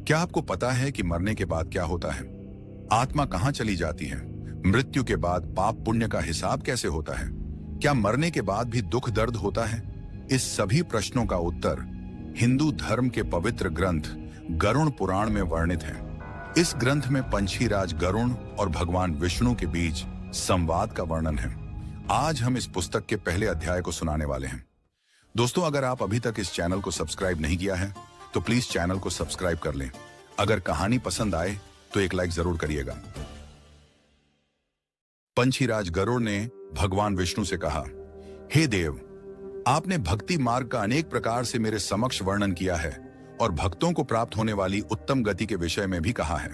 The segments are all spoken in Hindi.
क्या आपको पता है कि मरने के बाद क्या होता है? आत्मा कहां चली जाती है? मृत्यु के बाद पाप पुण्य का हिसाब कैसे होता है? क्या मरने के बाद भी दुख दर्द होता है? इस सभी प्रश्नों का उत्तर हिंदू धर्म के पवित्र ग्रंथ गरुण पुराण में वर्णित है। इस ग्रंथ में पंछीराज गरुण और भगवान विष्णु के बीच संवाद का वर्णन है। आज हम इस पुस्तक के पहले अध्याय को सुनाने वाले हैं। दोस्तों, अगर आप अभी तक इस चैनल को सब्सक्राइब नहीं किया है तो प्लीज चैनल को सब्सक्राइब कर लें। अगर कहानी पसंद आए तो एक लाइक जरूर करिएगा। पंछीराज गरुड़ ने भगवान विष्णु से कहा, हे देव, आपने भक्ति मार्ग का अनेक प्रकार से मेरे समक्ष वर्णन किया है और भक्तों को प्राप्त होने वाली उत्तम गति के विषय में भी कहा है।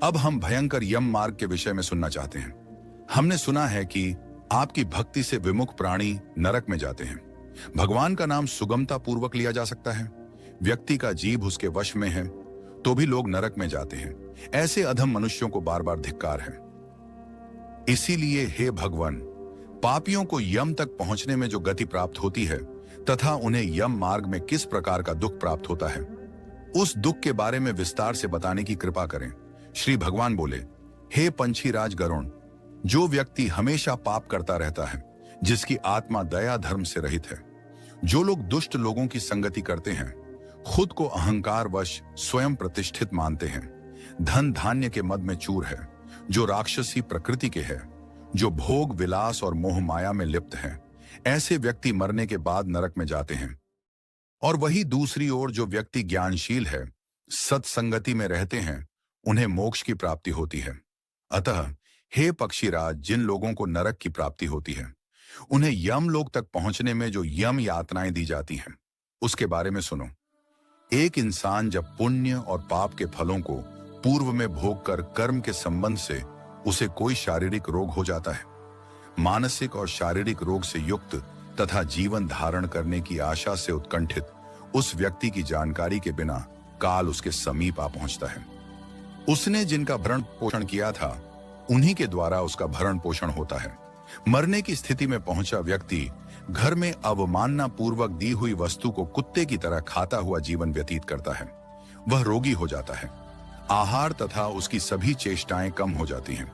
अब हम भयंकर यम मार्ग के विषय में सुनना चाहते हैं। हमने सुना है कि आपकी भक्ति से विमुख प्राणी नरक में जाते हैं। भगवान का नाम सुगमता पूर्वक लिया जा सकता है। व्यक्ति का जीभ उसके वश में है तो भी लोग नरक में जाते हैं। ऐसे अधम मनुष्यों को बार बार धिक्कार है। इसीलिए हे भगवान, पापियों को यम तक पहुंचने में जो गति प्राप्त होती है तथा उन्हें यम मार्ग में किस प्रकार का दुख प्राप्त होता है, उस दुख के बारे में विस्तार से बताने की कृपा करें। श्री भगवान बोले, हे पंछीराज गरुण, जो व्यक्ति हमेशा पाप करता रहता है, जिसकी आत्मा दया धर्म से रहित है, जो लोग दुष्ट लोगों की संगति करते हैं, खुद को अहंकार वश स्वयं प्रतिष्ठित मानते हैं, धन धान्य के मद में चूर है, जो राक्षसी प्रकृति के है, जो भोग विलास और मोह माया में लिप्त हैं, ऐसे व्यक्ति मरने के बाद नरक में जाते हैं। और वही दूसरी ओर जो व्यक्ति ज्ञानशील है, सत्संगति में रहते हैं, उन्हें मोक्ष की प्राप्ति होती है। अतः हे पक्षीराज, जिन लोगों को नरक की प्राप्ति होती है, उन्हें यम लोक तक पहुंचने में जो यम यातनाएं दी जाती हैं, उसके बारे में सुनो। एक इंसान जब पुण्य और पाप के फलों को पूर्व में भोग कर कर्म के संबंध से उसे कोई शारीरिक रोग हो जाता है, मानसिक और शारीरिक रोग से युक्त तथा जीवन धारण करने की आशा से उत्कंठित उस व्यक्ति की जानकारी के बिना काल उसके समीप आ पहुंचता है। उसने जिनका भरण पोषण किया था, उन्हीं के द्वारा उसका भरण पोषण होता है। मरने की स्थिति में पहुंचा व्यक्ति घर में अवमानना पूर्वक दी हुई वस्तु को कुत्ते की तरह खाता हुआ जीवन व्यतीत करता है। वह रोगी हो जाता है। आहार तथा उसकी सभी चेष्टाएं कम हो जाती हैं।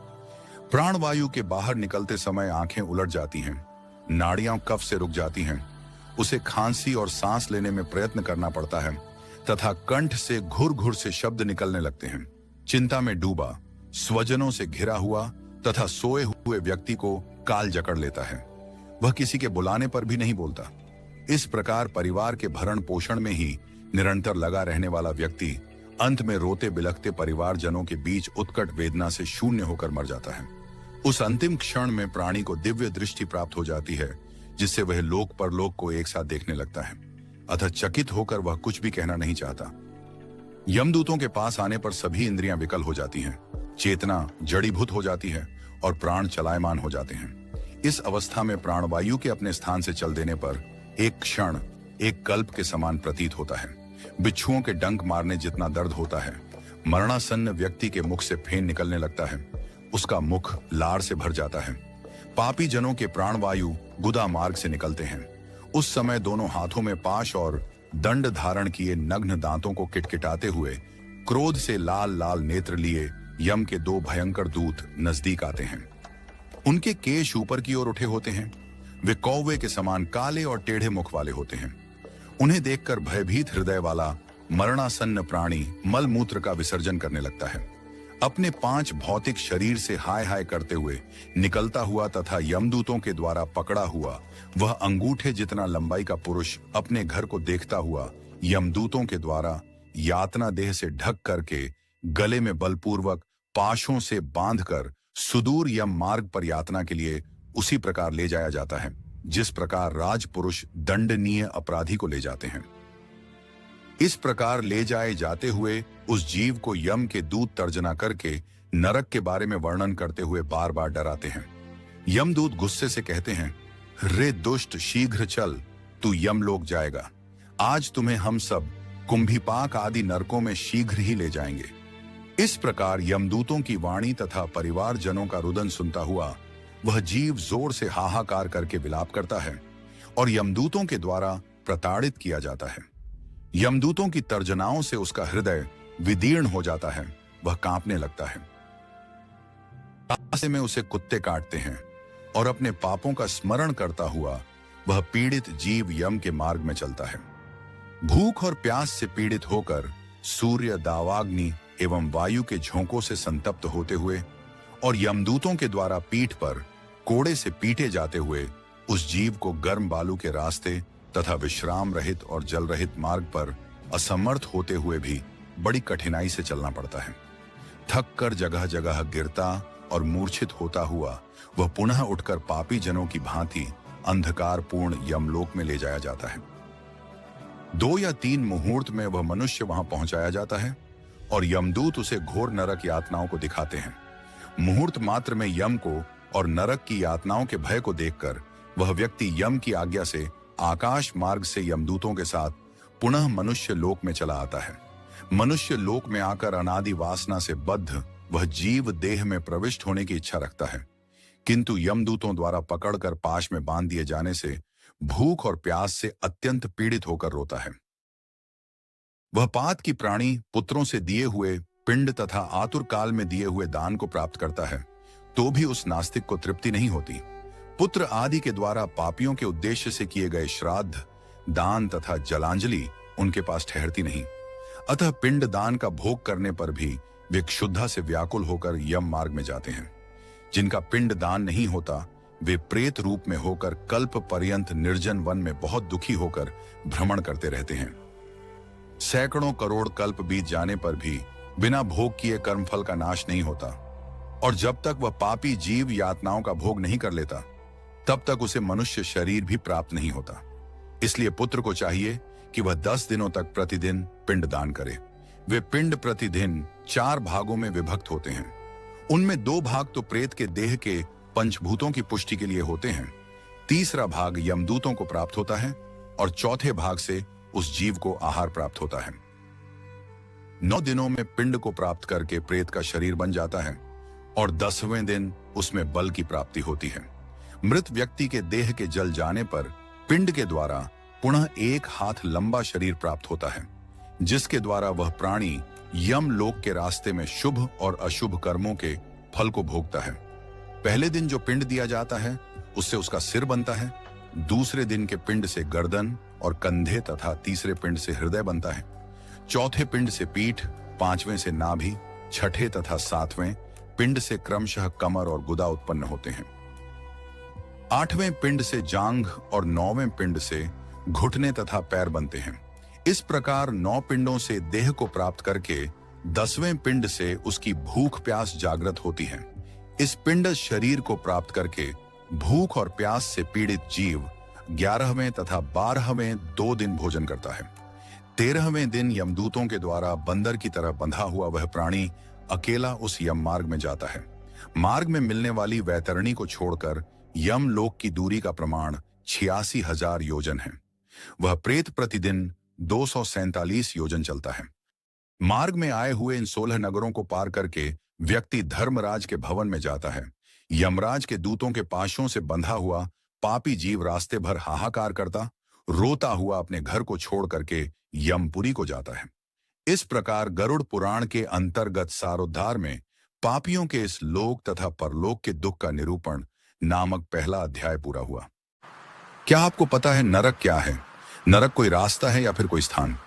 प्राणवायु के बाहर निकलते समय आंखें उलट जाती हैं, नाड़ियां कफ से रुक जाती हैं, उसे खांसी और सांस लेने में प्रयत्न करना पड़ता है तथा कंठ से घुर घुर से शब्द निकलने लगते हैं। चिंता में डूबा, स्वजनों से घिरा हुआ तथा सोए हुए व्यक्ति को काल जकड़ लेता है। वह किसी के बुलाने पर भी नहीं बोलता। इस प्रकार परिवार के भरण पोषण में ही निरंतर लगा रहने वाला व्यक्ति अंत में रोते बिलखते परिवारजनों के बीच उत्कट वेदना से शून्य होकर मर जाता है। उस अंतिम क्षण में प्राणी को दिव्य दृष्टि प्राप्त हो जाती है, जिससे वह लोक परलोक को एक साथ देखने लगता है। अतः चकित होकर वह कुछ भी कहना नहीं चाहता। यमदूतों के पास आने पर सभी इंद्रियां विकल हो जाती हैं, चेतना जड़ीभूत हो जाती है और प्राण चलायमान हो जाते हैं। इस अवस्था में प्राणवायु के अपने स्थान से चल देने पर एक क्षण एक कल्प के समान प्रतीत होता है। बिच्छुओं के डंक मारने जितना दर्द होता है। मरणासन्न व्यक्ति के मुख से फेन निकलने लगता है। उसका मुख लार से भर जाता है। पापी जनों के प्राणवायु गुदा मार्ग से निकलते हैं। उस समय दोनों हाथों में पाश और दंड धारण किए नग्न दांतों को किटकिटाते हुए क्रोध से लाल लाल नेत्र लिए यम के दो भयंकर दूत नजदीक आते हैं। उनके केश ऊपर की ओर उठे होते हैं। वे कौवे के समान काले और टेढ़े मुख वाले होते हैं। उन्हें देखकर भयभीत हृदय वाला मरणासन्न प्राणी मल मूत्र का विसर्जन करने लगता है। अपने 5 भौतिक शरीर से हाय हाय करते हुए निकलता हुआ तथा यमदूतों के द्वारा पकड़ा हुआ वह अंगूठे जितना लंबाई का पुरुष अपने घर को देखता हुआ यमदूतों के द्वारा यातना देह से ढक करके गले में बलपूर्वक पाशों से बांधकर सुदूर यम मार्ग पर यातना के लिए उसी प्रकार ले जाया जाता है जिस प्रकार राजपुरुष दंडनीय अपराधी को ले जाते हैं। इस प्रकार ले जाए जाते हुए उस जीव को यम के दूत तर्जना करके नरक के बारे में वर्णन करते हुए बार बार डराते हैं। यमदूत गुस्से से कहते हैं, रे दुष्ट, शीघ्र चल, तू यमलोक जाएगा। आज तुम्हें हम सब कुंभीपाक आदि नरकों में शीघ्र ही ले जाएंगे। इस प्रकार यमदूतों की वाणी तथा परिवारजनों का रुदन सुनता हुआ वह जीव जोर से हाहाकार करके विलाप करता है और यमदूतों के द्वारा प्रताड़ित किया जाता है। यमदूतों की तर्जनाओं से उसका हृदय विदीर्ण हो जाता है, वह कांपने लगता है। रास्ते में उसे कुत्ते काटते हैं और अपने पापों का स्मरण करता हुआ वह पीड़ित जीव यम के मार्ग में चलता है। भूख और प्यास से पीड़ित होकर सूर्य, दावाग्नि एवं वायु के झोंकों से संतप्त होते हुए और यमदूतों के द्वारा पीठ पर कोड़े से पीटे जाते हुए उस जीव को गर्म बालू के रास्ते तथा विश्राम रहित और जल रहित मार्ग पर असमर्थ होते हुए भी बड़ी कठिनाई से चलना पड़ता है। थक कर जगह जगह गिरता और मूर्छित होता हुआ वह पुनः उठकर पापी जनों की भांति अंधकारपूर्ण यमलोक में ले जाया जाता है। 2 या 3 मुहूर्त में वह मनुष्य वहां पहुंचाया जाता है और यमदूत उसे घोर नरक यातनाओं को दिखाते हैं। मुहूर्त मात्र में यम को और नरक की यातनाओं के भय को देखकर वह व्यक्ति यम की आज्ञा से आकाश मार्ग से यमदूतों के साथ पुनः मनुष्य लोक में चला आता है। मनुष्य लोक में आकर अनादि वासना से बद्ध वह जीव देह में प्रविष्ट होने की इच्छा रखता है, किंतु यमदूतों द्वारा पकड़कर पाश में बांध दिए जाने से भूख और प्यास से अत्यंत पीड़ित होकर रोता है। वह पात की प्राणी पुत्रों से दिए हुए पिंड तथा आतुर काल में दिए हुए दान को प्राप्त करता है, तो भी उस नास्तिक को तृप्ति नहीं होती। पुत्र आदि के द्वारा पापियों के उद्देश्य से किए गए श्राद्ध, दान तथा जलांजलि उनके पास ठहरती नहीं। अतः पिंड दान का भोग करने पर भी वे क्षुधा से व्याकुल होकर यम मार्ग में जाते हैं। जिनका पिंड दान नहीं होता वे प्रेत रूप में होकर कल्प पर्यंत निर्जन वन में बहुत दुखी होकर भ्रमण करते रहते हैं। सैकड़ों करोड़ कल्प बीत जाने पर भी बिना भोग किए कर्मफल का नाश नहीं होता, और जब तक वह पापी जीव यातनाओं का भोग नहीं कर लेता तब तक उसे मनुष्य शरीर भी प्राप्त नहीं होता। इसलिए पुत्र को चाहिए कि वह 10 दिनों तक प्रतिदिन पिंड दान करे। वे पिंड प्रतिदिन 4 भागों में विभक्त होते हैं। उनमें 2 भाग तो प्रेत के देह के पंचभूतों की पुष्टि के लिए होते हैं, तीसरा भाग यमदूतों को प्राप्त होता है और चौथे भाग से उस जीव को आहार प्राप्त होता है। 9 दिनों में पिंड को प्राप्त करके प्रेत का शरीर बन जाता है और 10वें दिन उसमें बल की प्राप्ति होती है। मृत व्यक्ति के देह के जल जाने पर पिंड के द्वारा पुनः 1 हाथ लंबा शरीर प्राप्त होता है, जिसके द्वारा वह प्राणी यम लोक के रास्ते में शुभ और अशुभ कर्मों के फल को भोगता है। पहले दिन जो पिंड दिया जाता है उससे उसका सिर बनता है, दूसरे दिन के पिंड से गर्दन और कंधे तथा तीसरे पिंड से हृदय बनता है, चौथे पिंड से पीठ, 5वें से नाभि, छठे तथा 7वें पिंड से क्रमशः कमर और गुदा उत्पन्न होते हैं। 8वें पिंड से जांघ और 9वें पिंड से घुटने तथा पैर बनते हैं। इस प्रकार 9 पिंडों से देह को प्राप्त करके 10वें पिंड से उसकी भूख प्यास जागृत होती है। इस पिंड शरीर को प्राप्त करके भूख और प्यास से पीड़ित जीव 11वें तथा 12वें 2 दिन भोजन करता है। 13वें दिन यमदूतों के द्वारा बंदर की तरह बंधा हुआ वह प्राणी अकेला उस यम मार्ग में जाता है। मार्ग में मिलने वाली वैतरणी को छोड़कर यम लोक की दूरी का प्रमाण 86,000 योजन है। वह प्रेत प्रतिदिन 247 योजन चलता है। मार्ग में आए हुए इन 16 नगरों को पार करके व्यक्ति धर्मराज के भवन में जाता है। यमराज के दूतों के पाशों से बंधा हुआ पापी जीव रास्ते भर हाहाकार करता, रोता हुआ अपने घर को छोड़ करके यमपुरी को जाता है। इस प्रकार गरुड़ पुराण के अंतर्गत सारोद्धार में पापियों के इस लोक तथा परलोक के दुख का निरूपण नामक पहला अध्याय पूरा हुआ। क्या आपको पता है नरक क्या है? नरक कोई रास्ता है या फिर कोई स्थान?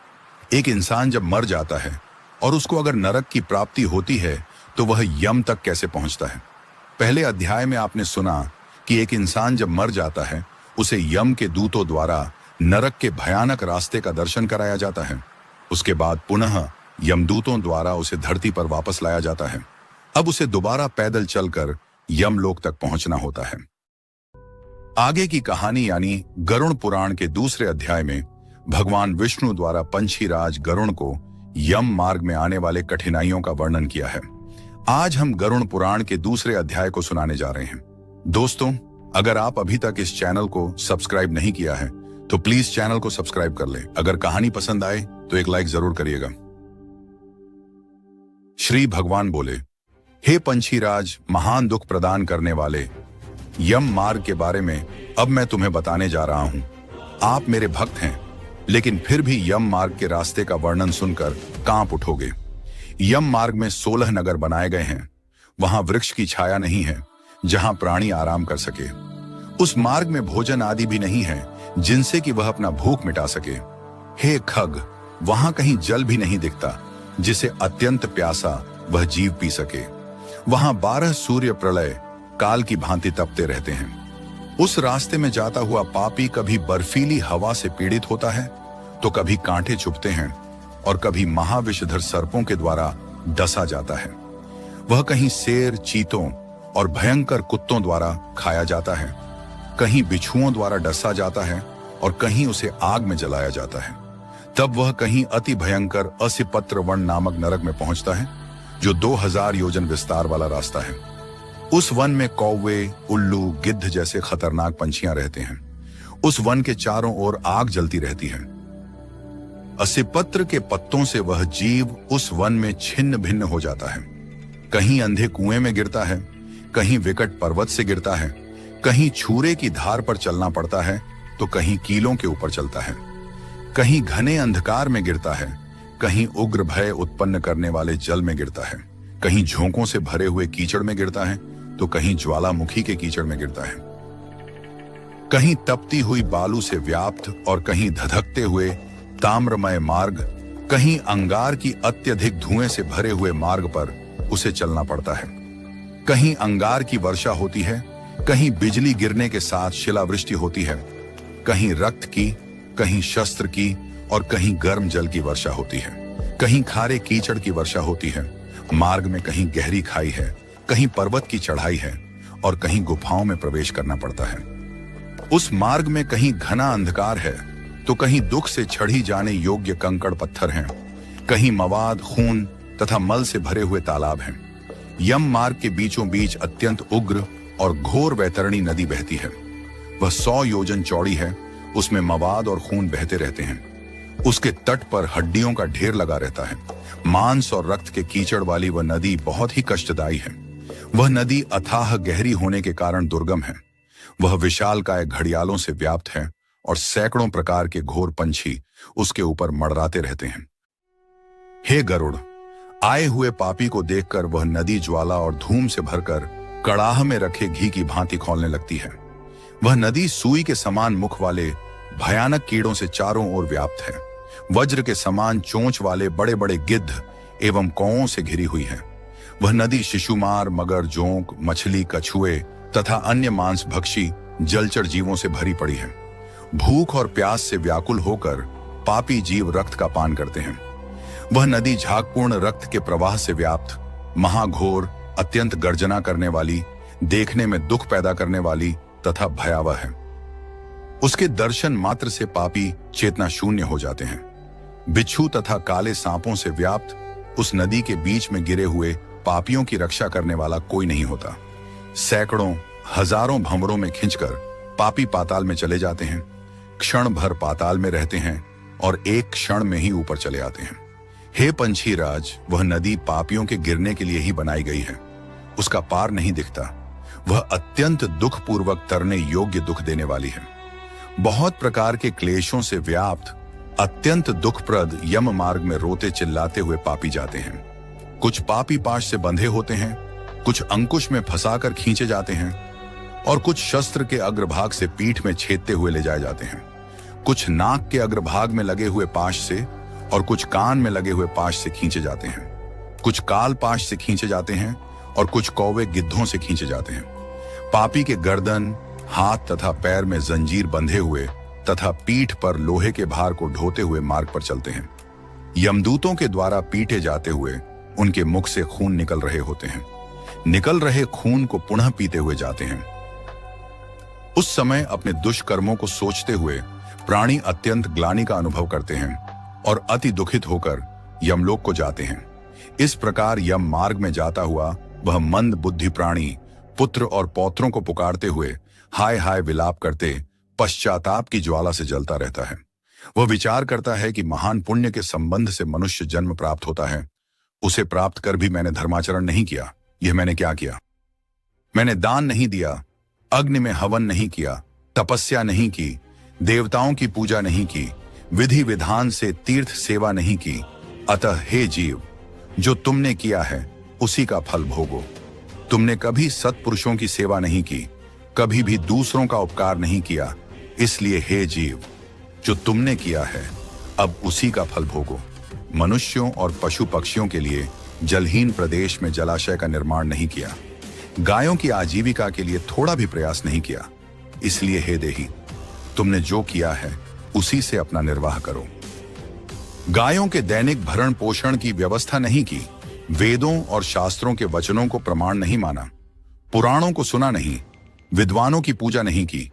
एक इंसान जब मर जाता है और उसको अगर नरक की प्राप्ति होती है तो वह यम तक कैसे पहुंचता है? पहले अध्याय में आपने सुना कि एक इंसान जब मर जाता है उसे यम के दूतों द्वारा नरक के भयानक रास्ते का दर्शन कराया जाता है। उसके बाद पुनः यमदूतों द्वारा उसे धरती पर वापस लाया जाता है। अब उसे दोबारा पैदल चलकर यमलोक तक पहुंचना होता है। आगे की कहानी यानी गरुड़ पुराण के दूसरे अध्याय में भगवान विष्णु द्वारा पंछीराज गरुड़ को यम मार्ग में आने वाले कठिनाइयों का वर्णन किया है। आज हम गरुड़ पुराण के दूसरे अध्याय को सुनाने जा रहे हैं। दोस्तों, अगर आप अभी तक इस चैनल को सब्सक्राइब नहीं किया है तो प्लीज चैनल को सब्सक्राइब कर लें। अगर कहानी पसंद आए तो एक लाइक जरूर करिएगा। श्री भगवान बोले, हे पंछीराज, महान दुख प्रदान करने वाले यम मार्ग के बारे में अब मैं तुम्हें बताने जा रहा हूं। आप मेरे भक्त हैं, लेकिन फिर भी यम मार्ग के रास्ते का वर्णन सुनकर कांप उठोगे। यम मार्ग में 16 नगर बनाए गए हैं। वहां वृक्ष की छाया नहीं है जहां प्राणी आराम कर सके। उस मार्ग में भोजन आदि भी नहीं है जिनसे कि वह अपना भूख मिटा सके। हे खग, वहां कहीं जल भी नहीं दिखता जिसे अत्यंत प्यासा वह जीव पी सके। वहां 12 सूर्य प्रलय काल की भांति तपते रहते हैं। उस रास्ते में जाता हुआ पापी कभी बर्फीली हवा से पीड़ित होता है तो कभी कांटे चुभते हैं और कभी महाविषधर सर्पों के द्वारा डसा जाता है। वह कहीं शेर, चीतों और भयंकर कुत्तों द्वारा खाया जाता है, कहीं बिच्छुओं द्वारा डसा जाता है और कहीं उसे आग में जलाया जाता है। तब वह कहीं अति भयंकर असिपत्र वन नामक नरक में पहुंचता है जो 2000 योजन विस्तार वाला रास्ता है। उस वन में कौवे, उल्लू, गिद्ध जैसे खतरनाक पंछियां रहते हैं। उस वन के चारों ओर आग जलती रहती है। असिपत्र के पत्तों से वह जीव उस वन में छिन्न भिन्न हो जाता है। कहीं अंधे कुएं में गिरता है, कहीं विकट पर्वत से गिरता है, कहीं छूरे की धार पर चलना पड़ता है तो कहीं कीलों के ऊपर चलता है, कहीं घने अंधकार में गिरता है, कहीं उग्र भय उत्पन्न करने वाले जल में गिरता है, कहीं झोंकों से भरे हुए कीचड़ में गिरता है तो कहीं ज्वालामुखी के कीचड़ में गिरता है, कहीं तपती हुई बालू से व्याप्त और कहीं धधकते हुए ताम्रमय मार्ग, कहीं अंगार की अत्यधिक धुएं से भरे हुए मार्ग पर उसे चलना पड़ता है। कहीं अंगार की वर्षा होती है, कहीं बिजली गिरने के साथ शिलावृष्टि होती है, कहीं रक्त की, कहीं शस्त्र की और कहीं गर्म जल की वर्षा होती है, कहीं खारे कीचड़ की वर्षा होती है। मार्ग में कहीं गहरी खाई है, कहीं पर्वत की चढ़ाई है और कहीं गुफाओं में प्रवेश करना पड़ता है। उस मार्ग में कहीं घना अंधकार है तो कहीं दुख से छड़ी जाने योग्य कंकड़ पत्थर हैं, कहीं मवाद, खून तथा मल से भरे हुए तालाब हैं। यम मार्ग के बीचों बीच अत्यंत उग्र और घोर वैतरणी नदी बहती है। वह 100 योजन चौड़ी है, उसमें मवाद और खून बहते रहते हैं। उसके तट पर हड्डियों का ढेर लगा रहता है। मांस और रक्त के कीचड़ वाली वह नदी बहुत ही कष्टदायी है। वह नदी अथाह गहरी होने के कारण दुर्गम है। वह विशालकाय घड़ियालों से व्याप्त है और सैकड़ों प्रकार के घोर पंछी उसके ऊपर मड़राते रहते हैं। हे गरुड़, आए हुए पापी को देखकर वह नदी ज्वाला और धूम से भरकर कड़ाह में रखे घी की भांति खौलने लगती है। वह नदी सुई के समान मुख वाले भयानक कीड़ों से चारों ओर व्याप्त है। वज्र के समान चोंच वाले बड़े बड़े गिद्ध एवं कौओं से घिरी हुई है। वह नदी शिशुमार, मगर, जोंक, मछली, कछुए तथा अन्य मांस भक्षी जलचर जीवों से भरी पड़ी है। भूख और प्यास से व्याकुल होकर पापी जीव रक्त का पान करते हैं। वह नदी झागपूर्ण रक्त के प्रवाह से व्याप्त, महाघोर, अत्यंत गर्जना करने वाली, देखने में दुख पैदा करने वाली तथा भयावह है। उसके दर्शन मात्र से पापी चेतना शून्य हो जाते हैं। बिच्छू तथा काले सांपों से व्याप्त उस नदी के बीच में गिरे हुए पापियों की रक्षा करने वाला कोई नहीं होता। सैकड़ों, हजारों भंवरों में खिंचकर पापी पाताल में चले जाते हैं, क्षण भर पाताल में रहते हैं और एक क्षण में ही ऊपर चले आते हैं। हे पंछी राज, वह नदी पापियों के गिरने के लिए ही बनाई गई है। उसका पार नहीं दिखता। वह अत्यंत दुखपूर्वक तरने योग्य दुख देने वाली है। बहुत प्रकार के क्लेशों से व्याप्त अत्यंत दुखप्रद यम मार्ग में रोते चिल्लाते हुए पापी जाते हैं। कुछ पापी पाश से बंधे होते हैं, कुछ अंकुश में फंसाकर खींचे जाते हैं और कुछ शस्त्र के अग्रभाग से पीठ में छेदते हुए ले जाए जाते हैं। कुछ नाक के अग्रभाग में लगे हुए पाश से और कुछ कान में लगे हुए पाश से खींचे जाते हैं। कुछ काल पाश से खींचे जाते हैं और कुछ कौवे, गिद्धों से खींचे जाते हैं। पापी के गर्दन, हाथ तथा पैर में जंजीर बंधे हुए तथा पीठ पर लोहे के भार को ढोते हुए मार्ग पर चलते हैं। यमदूतों के द्वारा पीटे जाते हुए उनके मुख से खून निकल रहे होते हैं। निकल रहे खून को पुनः पीते हुए जाते हैं। उस समय अपने दुष्कर्मों को सोचते हुए प्राणी अत्यंत ग्लानि का अनुभव करते हैं और अति दुखित होकर यमलोक को जाते हैं। इस प्रकार यम मार्ग में जाता हुआ वह मंद बुद्धि प्राणी पुत्र और पौत्रों को पुकारते हुए हाय हाय विलाप करते पश्चाताप की ज्वाला से जलता रहता है। वह विचार करता है कि महान पुण्य के संबंध से मनुष्य जन्म प्राप्त होता है। उसे प्राप्त कर भी मैंने धर्माचरण नहीं किया। यह मैंने क्या किया? मैंने दान नहीं दिया, अग्नि में हवन नहीं किया, तपस्या नहीं की, देवताओं की पूजा नहीं की, विधि विधान से तीर्थ सेवा नहीं की। अतः हे जीव, जो तुमने किया है उसी का फल भोगो। तुमने कभी सत्पुरुषों की सेवा नहीं की, कभी भी दूसरों का उपकार नहीं किया, इसलिए हे जीव, जो तुमने किया है अब उसी का फल भोगो। मनुष्यों और पशु पक्षियों के लिए जलहीन प्रदेश में जलाशय का निर्माण नहीं किया, गायों की आजीविका के लिए थोड़ा भी प्रयास नहीं किया, इसलिए हे देही, तुमने जो किया है उसी से अपना निर्वाह करो। गायों के दैनिक भरण पोषण की व्यवस्था नहीं की, वेदों और शास्त्रों के वचनों को प्रमाण नहीं माना, पुराणों को सुना नहीं, विद्वानों की पूजा नहीं की,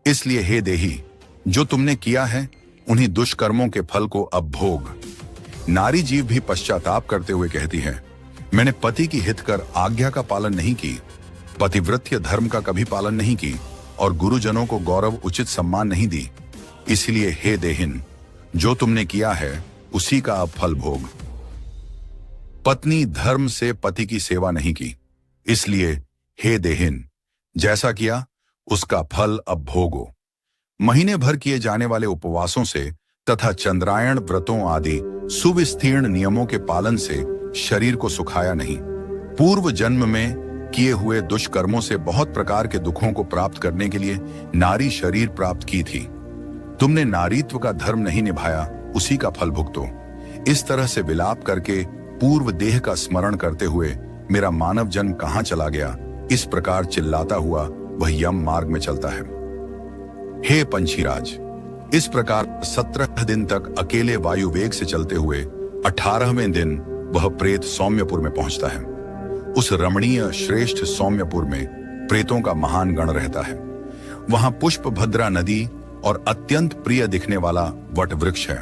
इसलिए हे देही, जो तुमने किया है उन्हीं दुष्कर्मों के फल को अब भोग। नारी जीव भी पश्चाताप करते हुए कहती है, मैंने पति की हित कर आज्ञा का पालन नहीं की, पतिव्रत्य धर्म का कभी पालन नहीं की और गुरुजनों को गौरव उचित सम्मान नहीं दी, इसलिए हे देहिन, जो तुमने किया है उसी का अब फल भोग। पत्नी धर्म से पति की सेवा नहीं की, इसलिए हे देहिन, जैसा किया उसका फल अब भोगो। महीने भर किए जाने वाले उपवासों से तथा चंद्रायण व्रतों आदि सुविस्तीर्ण नियमों के पालन से शरीर को सुखाया नहीं। पूर्व जन्म में किए हुए दुष्कर्मों से बहुत प्रकार के दुखों को प्राप्त करने के लिए नारी शरीर प्राप्त की थी। तुमने नारीत्व का धर्म नहीं निभाया, उसी का फल भुगतो। इस तरह से विलाप करके पूर्व देह का स्मरण करते हुए मेरा मानव जन्म कहां चला गया, इस प्रकार चिल्लाता हुआ वह यम मार्ग में चलता है। हे पंछीराज, इस प्रकार 17 दिन तक अकेले वायु वेग से चलते हुए 18वें दिन वह प्रेत सौम्यपुर में पहुंचता है। उस रमणीय श्रेष्ठ सौम्यपुर में प्रेतों का महान गण रहता है। वहां पुष्पभद्रा नदी और अत्यंत प्रिय दिखने वाला वट वृक्ष है।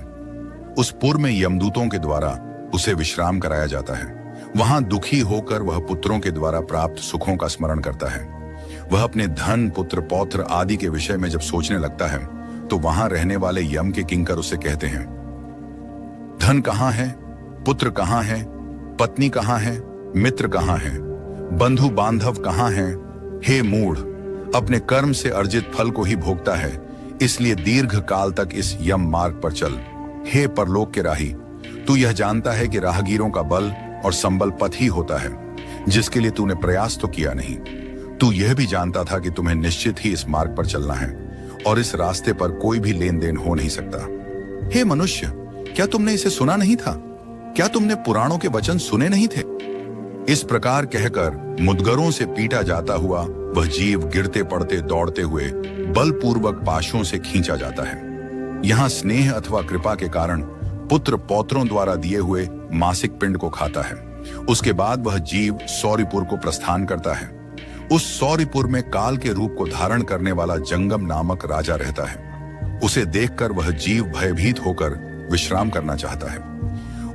उस पुर में यमदूतों के द्वारा उसे विश्राम कराया जाता है। वहां दुखी होकर वह पुत्रों के द्वारा प्राप्त सुखों का स्मरण करता है। वह अपने धन, पुत्र, पौत्र आदि के विषय में जब सोचने लगता है तो वहां रहने वाले यम के किंकर उसे कहते हैं, धन कहां है, पुत्र कहां है, पत्नी कहां है, मित्र कहां है, बंधु बांधव कहां है? हे मूढ़, अपने कर्म से अर्जित फल को ही भोगता है, इसलिए दीर्घ काल तक इस यम मार्ग पर चल। हे परलोक के राही, तू यह जानता है कि राहगीरों का बल और संबल पथ ही होता है, जिसके लिए तूने प्रयास तो किया नहीं। तू यह भी जानता था कि तुम्हें निश्चित ही इस मार्ग पर चलना है और इस रास्ते पर कोई भी लेन देन हो नहीं सकता। हे मनुष्य, क्या तुमने इसे सुना नहीं था? क्या तुमने पुराणों के वचन सुने नहीं थे? इस प्रकार कहकर मुदगरों से पीटा जाता हुआ वह जीव गिरते पड़ते दौड़ते हुए बलपूर्वक पाशों से खींचा जाता है। यहाँ स्नेह अथवा कृपा के कारण पुत्र पौत्रों द्वारा दिए हुए मासिक पिंड को खाता है। उसके बाद वह जीव सौरिपुर को प्रस्थान करता है। उस सौरिपुर में काल के रूप को धारण करने वाला जंगम नामक राजा रहता है। उसे देखकर वह जीव भयभीत होकर विश्राम करना चाहता है।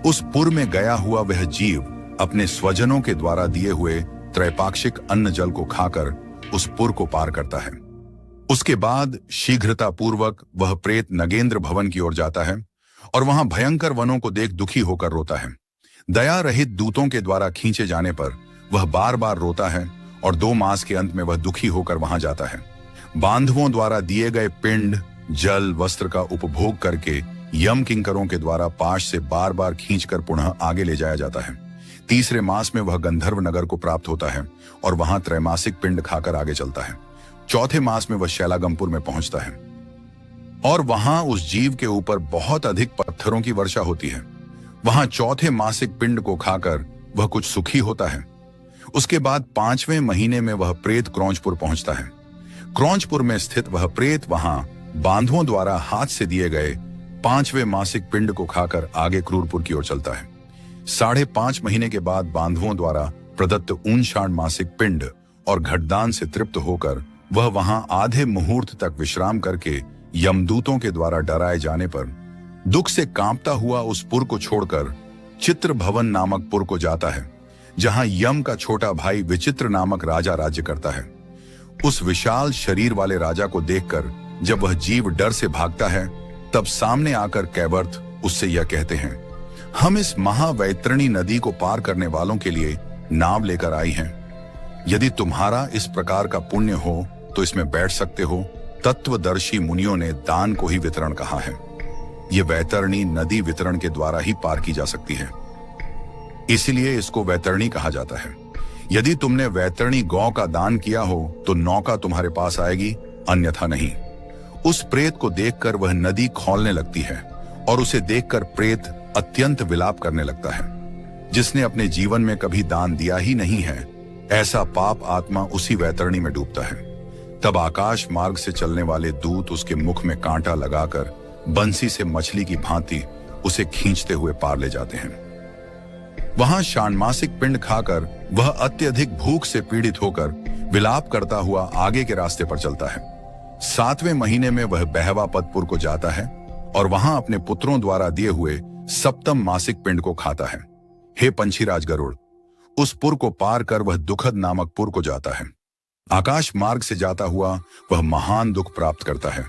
उस पुर में गया हुआ वह जीव अपने स्वजनों के द्वारा दिए हुए त्रैपाक्षिक अन्न जल को खाकर उस पुर को पार करता है। उसके बाद शीघ्रता पूर्वक वह प्रेत नगेंद्र भवन की ओर जाता है और वहां भयंकर वनों को देख दुखी होकर रोता है। दया रहित दूतों के द्वारा खींचे जाने पर वह बार बार रोता है और 2 मास के अंत में वह दुखी होकर वहां जाता है। बांधवों द्वारा दिए गए पिंड, जल, वस्त्र का उपभोग करके यम किंकरों के द्वारा पाश से बार बार खींचकर पुनः आगे ले जाया जाता है। 3रे मास में वह गंधर्व नगर को प्राप्त होता है और वहां त्रैमासिक पिंड खाकर आगे चलता है। 4थे मास में वह शैलागमपुर में पहुंचता है और वहां उस जीव के ऊपर बहुत अधिक पत्थरों की वर्षा होती है। वहां 4थे मासिक पिंड को खाकर वह कुछ सुखी होता है। उसके बाद 5वें महीने में वह प्रेत क्रौंचपुर पहुंचता है। क्रौंचपुर में स्थित वह प्रेत वहां बांधवों द्वारा हाथ से दिए गए 5वें मासिक पिंड को खाकर आगे क्रूरपुर की ओर चलता है। 5.5 महीने के बाद बांधवों द्वारा प्रदत्त ऊनशाण मासिक पिंड और घटदान से तृप्त होकर वह वहां आधे मुहूर्त तक विश्राम करके यमदूतों के द्वारा डराए जाने पर दुख से कांपता हुआ उस पुर को छोड़कर चित्र भवन नामक पुर को जाता है, जहां यम का छोटा भाई विचित्र नामक राजा राज्य करता है। उस विशाल शरीर वाले राजा को देखकर जब वह जीव डर से भागता है, तब सामने आकर कैवर्त उससे यह कहते हैं, हम इस महावैतरणी नदी को पार करने वालों के लिए नाव लेकर आई हैं। यदि तुम्हारा इस प्रकार का पुण्य हो तो इसमें बैठ सकते हो। तत्वदर्शी मुनियों ने दान को ही वितरण कहा है। यह वैतरणी नदी वितरण के द्वारा ही पार की जा सकती है। इसलिए इसको वैतरणी कहा जाता है। यदि तुमने वैतरणी गौ का दान किया हो तो नौका तुम्हारे पास आएगी, अन्यथा नहीं। उस प्रेत को देखकर वह नदी खौलने लगती है और उसे देखकर प्रेत अत्यंत विलाप करने लगता है। जिसने अपने जीवन में कभी दान दिया ही नहीं है, ऐसा पाप आत्मा उसी वैतरणी में डूबता है। तब आकाश मार्ग से चलने वाले दूत उसके मुख में कांटा लगाकर बंसी से मछली की भांति उसे खींचते हुए पार ले जाते हैं। वहां षाण्मासिक पिंड खाकर वह अत्यधिक भूख से पीड़ित होकर विलाप करता हुआ आगे के रास्ते पर चलता है। 7वें महीने में वह बहवापतपुर को जाता है और वहां अपने पुत्रों द्वारा दिए हुए सप्तम मासिक पिंड को खाता है। हे पंछीराज गरुड़, उस पुर को पार कर वह दुखद नामक पुर को जाता है। आकाश मार्ग से जाता हुआ वह महान दुख प्राप्त करता है।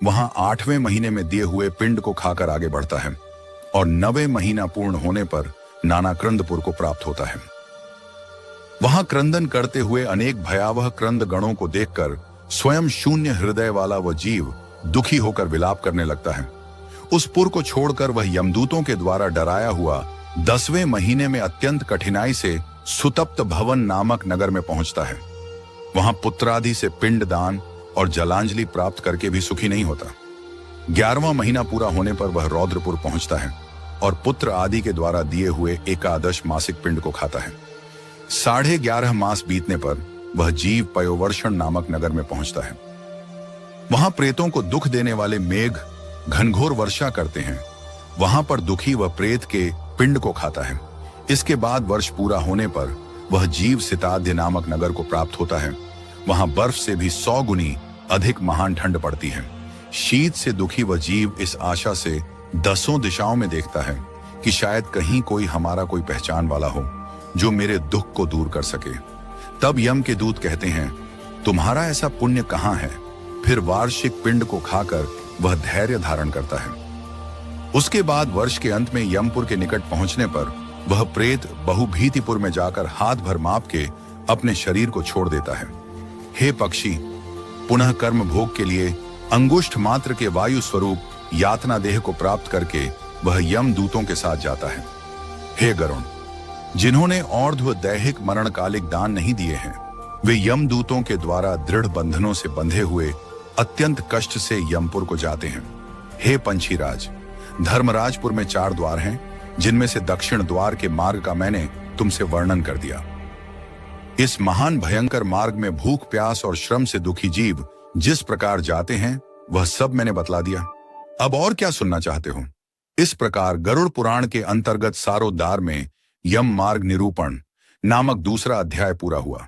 वहां 8वें महीने में दिए हुए पिंड को खाकर आगे बढ़ता है और 9वें महीना पूर्ण होने पर नाना क्रंदपुर को प्राप्त होता है। वहां क्रंदन करते हुए अनेक भयावह क्रंद गणों को देखकर स्वयं शून्य हृदय वाला वह जीव दुखी होकर विलाप करने लगता है। उस पुर को छोड़कर वह यमदूतों के द्वारा डराया हुआ 10वें महीने में अत्यंत कठिनाई से सुतप्त भवन नामक नगर में पहुंचता है। वहां पुत्रादि से पिंड दान और जलांजलि प्राप्त करके भी सुखी नहीं होता। 11वां महीना पूरा होने पर वह रौद्रपुर पहुंचता है और पुत्र आदि के द्वारा दिए हुए एकादश मासिक पिंड को खाता है। 11.5 मास बीतने पर वह जीव पयोवर्षण नामक नगर में पहुंचता है। वहां प्रेतों को दुख देने वाले मेघ घनघोर वर्षा करते हैं। वहां पर दुखी वह प्रेत के पिंड को खाता है। इसके बाद वर्ष पूरा होने पर वह जीव सिताद्य नामक नगर को प्राप्त होता है। वहां बर्फ से भी 100 गुनी अधिक महान ठंड पड़ती है। शीत से दुखी वह जीव इस आशा से 10 दिशाओं में देखता है कि शायद कहीं कोई हमारा कोई पहचान वाला हो जो मेरे दुख को दूर कर सके। तब यम के दूत कहते हैं, तुम्हारा ऐसा पुण्य कहाँ है? फिर वार्षिक पिंड को खाकर वह धैर्य धारण करता है। उसके बाद वर्ष के अंत में यमपुर के निकट पहुंचने पर वह प्रेत बहुभीतिपुर में जाकर हाथ भर माप के अपने शरीर को छोड़ देता है। हे पक्षी, पुनः कर्म भोग के लिए अंगुष्ठ मात्र के वायु स्वरूप यातना देह को प्राप्त करके वह यम दूतों के साथ जाता है। हे गरुण, जिन्होंने और्ध्व दैहिक मरणकालिक दान नहीं दिए हैं, वे यम दूतों के द्वारा दृढ़ बंधनों से बंधे हुए अत्यंत कष्ट से यमपुर को जाते हैं। हे पंछीराज, धर्मराजपुर में 4 द्वार हैं, जिनमें से दक्षिण द्वार के मार्ग का मैंने तुमसे वर्णन कर दिया। इस महान भयंकर मार्ग में भूख प्यास और श्रम से दुखी जीव जिस प्रकार जाते हैं वह सब मैंने बतला दिया। अब और क्या सुनना चाहते हो? इस प्रकार गरुड़ पुराण के अंतर्गत सारोद्धार में यम मार्ग निरूपण नामक दूसरा अध्याय पूरा हुआ।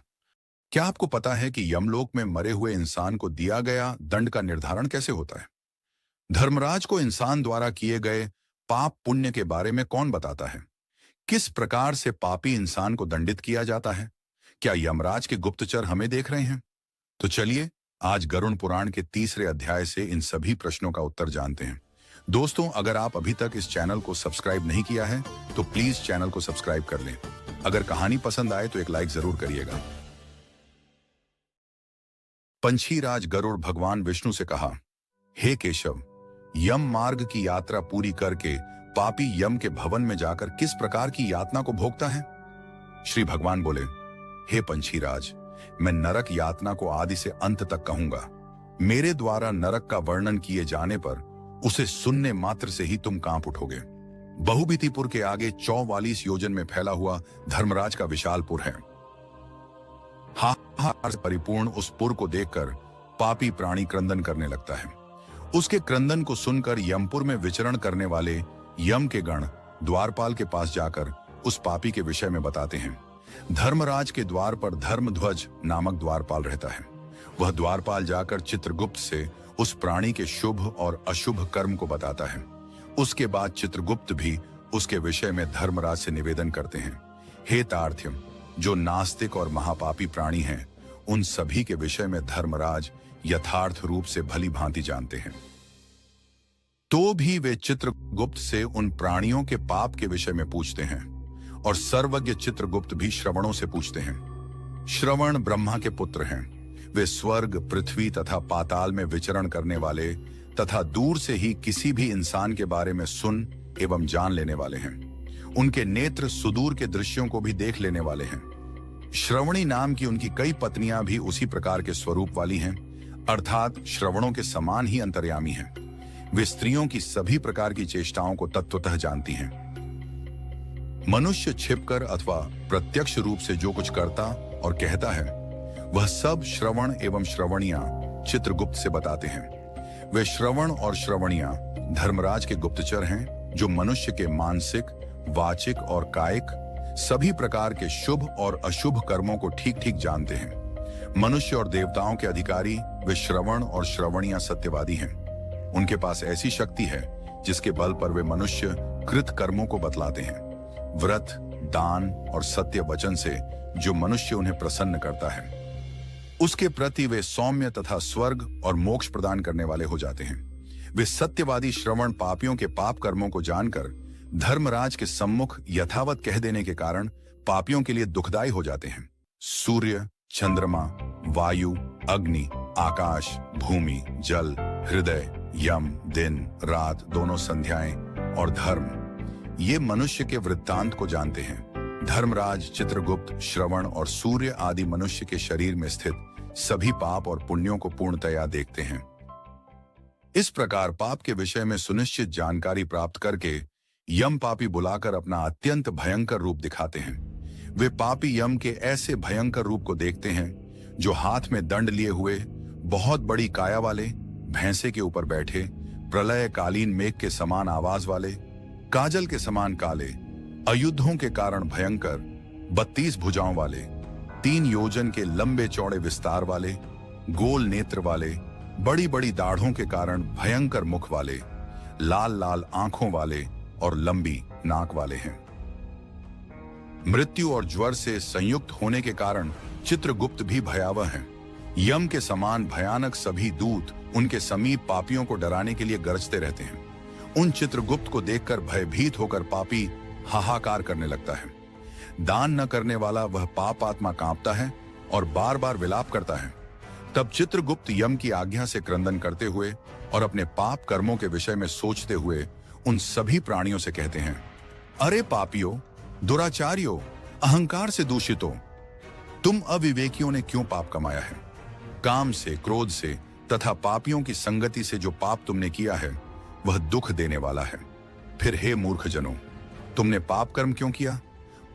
क्या आपको पता है कि यमलोक में मरे हुए इंसान को दिया गया दंड का निर्धारण कैसे होता है? धर्मराज को इंसान द्वारा किए गए पाप पुण्य के बारे में कौन बताता है? किस प्रकार से पापी इंसान को दंडित किया जाता है? क्या यमराज के गुप्तचर हमें देख रहे हैं? तो चलिए आज गरुड़ पुराण के 3रे अध्याय से इन सभी प्रश्नों का उत्तर जानते हैं। दोस्तों, अगर आप अभी तक इस चैनल को सब्सक्राइब नहीं किया है तो प्लीज चैनल को सब्सक्राइब कर लें। अगर कहानी पसंद आए तो एक लाइक जरूर करिएगा। पंछीराज गरुड़ भगवान विष्णु से कहा, हे केशव, यम मार्ग की यात्रा पूरी करके पापी यम के भवन में जाकर किस प्रकार की यातना को भोगता है? श्री भगवान बोले, हे पंछीराज, मैं नरक यातना को आदि से अंत तक कहूंगा। मेरे द्वारा नरक का वर्णन किए जाने पर उसे सुनने मात्र से ही तुम कांप उठोगे। बहुबीतीपुर के आगे 44 योजन में फैला हुआ धर्मराज का विशालपुर है। हाहाकार से परिपूर्ण उस पुर को देखकर पापी प्राणी क्रंदन करने लगता है। उसके क्रंदन को सुनकर यमपुर में विचरण करने वाले यम के गण द्वारपाल के पास जाकर उस पापी के विषय में बताते हैं। धर्मराज के द्वार पर धर्मध्वज नामक द्वारपाल रहता है। वह द्वारपाल जाकर चित्रगुप्त से उस प्राणी के शुभ और अशुभ कर्म को बताता है। उसके बाद चित्रगुप्त भी उसके विषय में धर्मराज से निवेदन करते हैं, हे तार्थ्यम, जो नास्तिक और महापापी प्राणी हैं, उन सभी के विषय में धर्मराज यथार्थ रूप से भली भांति जानते हैं। तो भी वे चित्रगुप्त से उन प्राणियों के पाप के विषय में पूछते हैं और सर्वज्ञ चित्रगुप्त भी श्रवणों से पूछते हैं। श्रवण ब्रह्मा के पुत्र हैं। वे स्वर्ग, पृथ्वी तथा पाताल में विचरण करने वाले तथा दूर से ही किसी भी इंसान के बारे में सुन एवं जान लेने वाले हैं। उनके नेत्र सुदूर के दृश्यों को भी देख लेने वाले हैं। श्रवणी नाम की उनकी कई पत्नियां भी उसी प्रकार के स्वरूप वाली हैं, अर्थात श्रवणों के समान ही अंतर्यामी हैं। वे स्त्रियों की सभी प्रकार की चेष्टाओं को तत्वतः जानती हैं। मनुष्य छिपकर अथवा प्रत्यक्ष रूप से जो कुछ करता और कहता है, वह सब श्रवण एवं श्रवणियां चित्रगुप्त से बताते हैं। वे श्रवण और श्रवणियां धर्मराज के गुप्तचर हैं, जो मनुष्य के मानसिक, वाचिक और कायिक सभी प्रकार के शुभ और अशुभ कर्मों को ठीक ठीक जानते हैं। मनुष्य और देवताओं के अधिकारी वे श्रवण और श्रवणियां सत्यवादी हैं। उनके पास ऐसी शक्ति है जिसके बल पर वे मनुष्य कृत कर्मों को बतलाते हैं। व्रत, दान और सत्य वचन से जो मनुष्य उन्हें प्रसन्न करता है, उसके प्रति वे सौम्य तथा स्वर्ग और मोक्ष प्रदान करने वाले हो जाते हैं। वे सत्यवादी श्रवण पापियों के पाप कर्मों को जानकर धर्मराज के सम्मुख यथावत कह देने के कारण पापियों के लिए दुखदायी हो जाते हैं। सूर्य, चंद्रमा, वायु, अग्नि, आकाश, भूमि, जल, हृदय, यम, दिन, रात, दोनों संध्याएं और धर्म, ये मनुष्य के वृत्तांत को जानते हैं। धर्मराज, चित्रगुप्त, श्रवण और सूर्य आदि मनुष्य के शरीर में स्थित सभी पाप और पुण्यों को पूर्णतया देखते हैं। इस प्रकार पाप के विषय में सुनिश्चित जानकारी प्राप्त करके यम पापी बुलाकर अपना अत्यंत भयंकर रूप दिखाते हैं। वे पापी यम के ऐसे भयंकर रूप को देखते हैं, जो हाथ में दंड लिए हुए, बहुत बड़ी काया वाले, भैंसे के ऊपर बैठे, प्रलय कालीन मेघ के समान आवाज वाले, काजल के समान काले, अयुद्धों के कारण भयंकर, 32 भुजाओं वाले, 3 योजन के लंबे चौड़े विस्तार वाले, गोल नेत्र वाले, बड़ी बड़ी दाढ़ों के कारण भयंकर मुख वाले, लाल लाल आंखों वाले और लंबी नाक वाले हैं। मृत्यु और ज्वर से संयुक्त होने के कारण चित्रगुप्त भी भयावह हैं। यम के समान भयानक सभी दूत उनके समीप पापियों को डराने के लिए गरजते रहते हैं। उन चित्रगुप्त को देखकर भयभीत होकर पापी हाहाकार करने लगता है। दान न करने वाला वह पाप आत्मा कांपता है और बार बार विलाप करता है। तब चित्रगुप्त यम की आज्ञा से क्रंदन करते हुए और अपने पाप कर्मों के विषय में सोचते हुए उन सभी प्राणियों से कहते हैं, अरे पापियों, दुराचारियों, अहंकार से दूषितों, तुम अविवेकियों ने क्यों पाप कमाया है? काम से, क्रोध से तथा पापियों की संगति से जो पाप तुमने किया है, वह दुख देने वाला है। फिर हे मूर्ख जनों, तुमने पाप कर्म क्यों किया?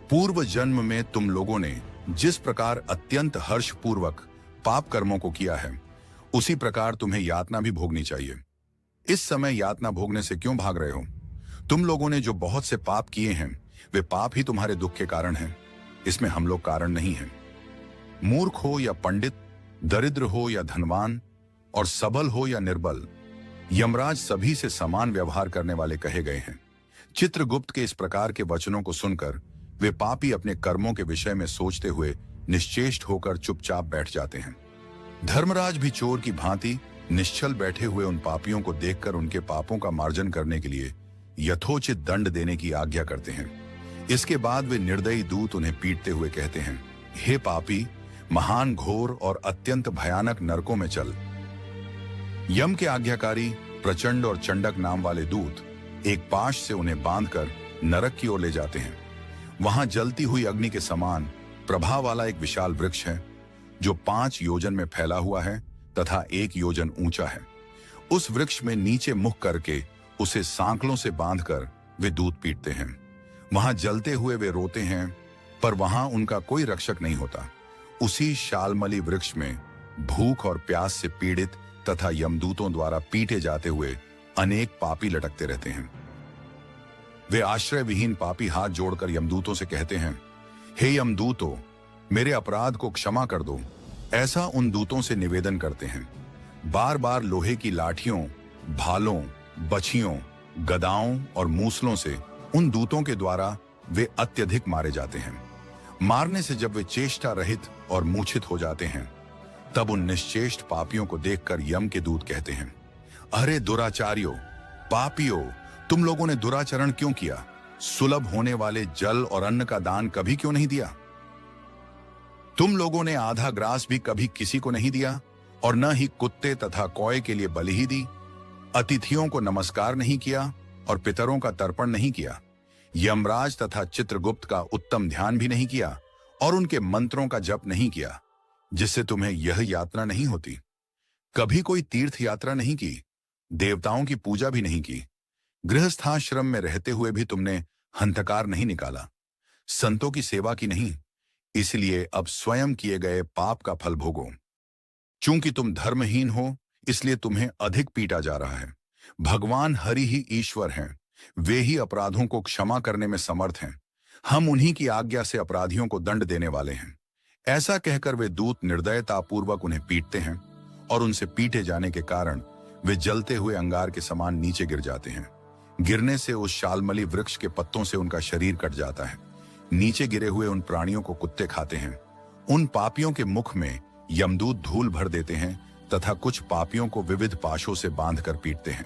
पूर्व जन्म में तुम लोगों ने जिस प्रकार अत्यंत हर्षपूर्वक पाप कर्मों को किया है, उसी प्रकार तुम्हें यातना भी भोगनी चाहिए। इस समय यातना भोगने से क्यों भाग रहे हो? तुम लोगों ने जो बहुत से पाप किए हैं, वे पाप ही तुम्हारे दुख के कारण हैं। इसमें हम लोग कारण नहीं हैं। मूर्ख हो या पंडित, दरिद्र हो या धनवान, और सबल हो या निर्बल, यमराज सभी से समान व्यवहार करने वाले कहे गए हैं। चित्रगुप्त के इस प्रकार के वचनों को सुनकर वे पापी अपने कर्मों के विषय में सोचते हुए निश्चेष्ट होकर चुपचाप बैठ जाते हैं। धर्मराज भी चोर की भांति निश्चल बैठे हुए उन पापियों को देखकर उनके पापों का मार्जन करने के लिए यथोचित दंड देने की आज्ञा करते हैं। इसके बाद वे निर्दयी दूत उन्हें पीटते हुए कहते हैं, हे पापी, महान घोर और अत्यंत भयानक नरकों में चल। यम के आज्ञाकारी प्रचंड और चंडक नाम वाले दूत एक पाश से उन्हें बांधकर नरक की ओर ले जाते हैं। वहां जलती हुई अग्नि के समान प्रभा वाला एक विशाल वृक्ष है, जो 5 योजन में फैला हुआ है तथा 1 योजन ऊंचा है। उस वृक्ष में नीचे मुख करके उसे सांकलों से बांधकर वे दूत पीटते हैं। वहां जलते हुए वे रोते हैं, पर वहां उनका कोई रक्षक नहीं होता। उसी शालमली वृक्ष में भूख और प्यास से पीड़ित तथा यमदूतों द्वारा पीटे जाते हुए अनेक पापी लटकते रहते हैं। वे आश्रय विहीन पापी हाथ जोड़कर यमदूतों से कहते हैं, हे यमदूतों, मेरे अपराध को क्षमा कर दो। ऐसा उन दूतों से निवेदन करते हैं। बार बार लोहे की लाठियों, भालों, बछियों, गदाओं और मूसलों से उन दूतों के द्वारा वे अत्यधिक मारे जाते हैं। मारने से जब वे चेष्टा रहित और मूर्छित हो जाते हैं, तब उन निश्चेष्ट पापियों को देखकर यम के दूत कहते हैं, अरे दुराचारियों, पापियों, तुम लोगों ने दुराचरण क्यों किया? सुलभ होने वाले जल और अन्न का दान कभी क्यों नहीं दिया? तुम लोगों ने आधा ग्रास भी कभी किसी को नहीं दिया, और न ही कुत्ते तथा कौए के लिए बलि ही दी। अतिथियों को नमस्कार नहीं किया और पितरों का तर्पण नहीं किया। यमराज तथा चित्रगुप्त का उत्तम ध्यान भी नहीं किया और उनके मंत्रों का जप नहीं किया, जिससे तुम्हें यह यात्रा नहीं होती। कभी कोई तीर्थ यात्रा नहीं की, देवताओं की पूजा भी नहीं की, गृहस्थाश्रम में रहते हुए भी तुमने हंतकार नहीं निकाला, संतों की सेवा की नहीं, इसलिए अब स्वयं किए गए पाप का फल भोगो। चूंकि तुम धर्महीन हो, इसलिए तुम्हें अधिक पीटा जा रहा है। भगवान हरि ही ईश्वर हैं, वे ही अपराधों को क्षमा करने में समर्थ हैं। हम उन्हीं की आज्ञा से अपराधियों को दंड देने वाले हैं। ऐसा कहकर वे दूत निर्दयतापूर्वक उन्हें पीटते हैं और उनसे पीटे जाने के कारण वे जलते हुए अंगार के समान नीचे गिर जाते हैं। गिरने से उस शालमली वृक्ष के पत्तों से उनका शरीर कट जाता है। नीचे गिरे हुए उन प्राणियों को कुत्ते खाते हैं। उन पापियों के मुख में यमदूत धूल भर देते हैं तथा कुछ पापियों को विविध पाशों से बांधकर पीटते हैं।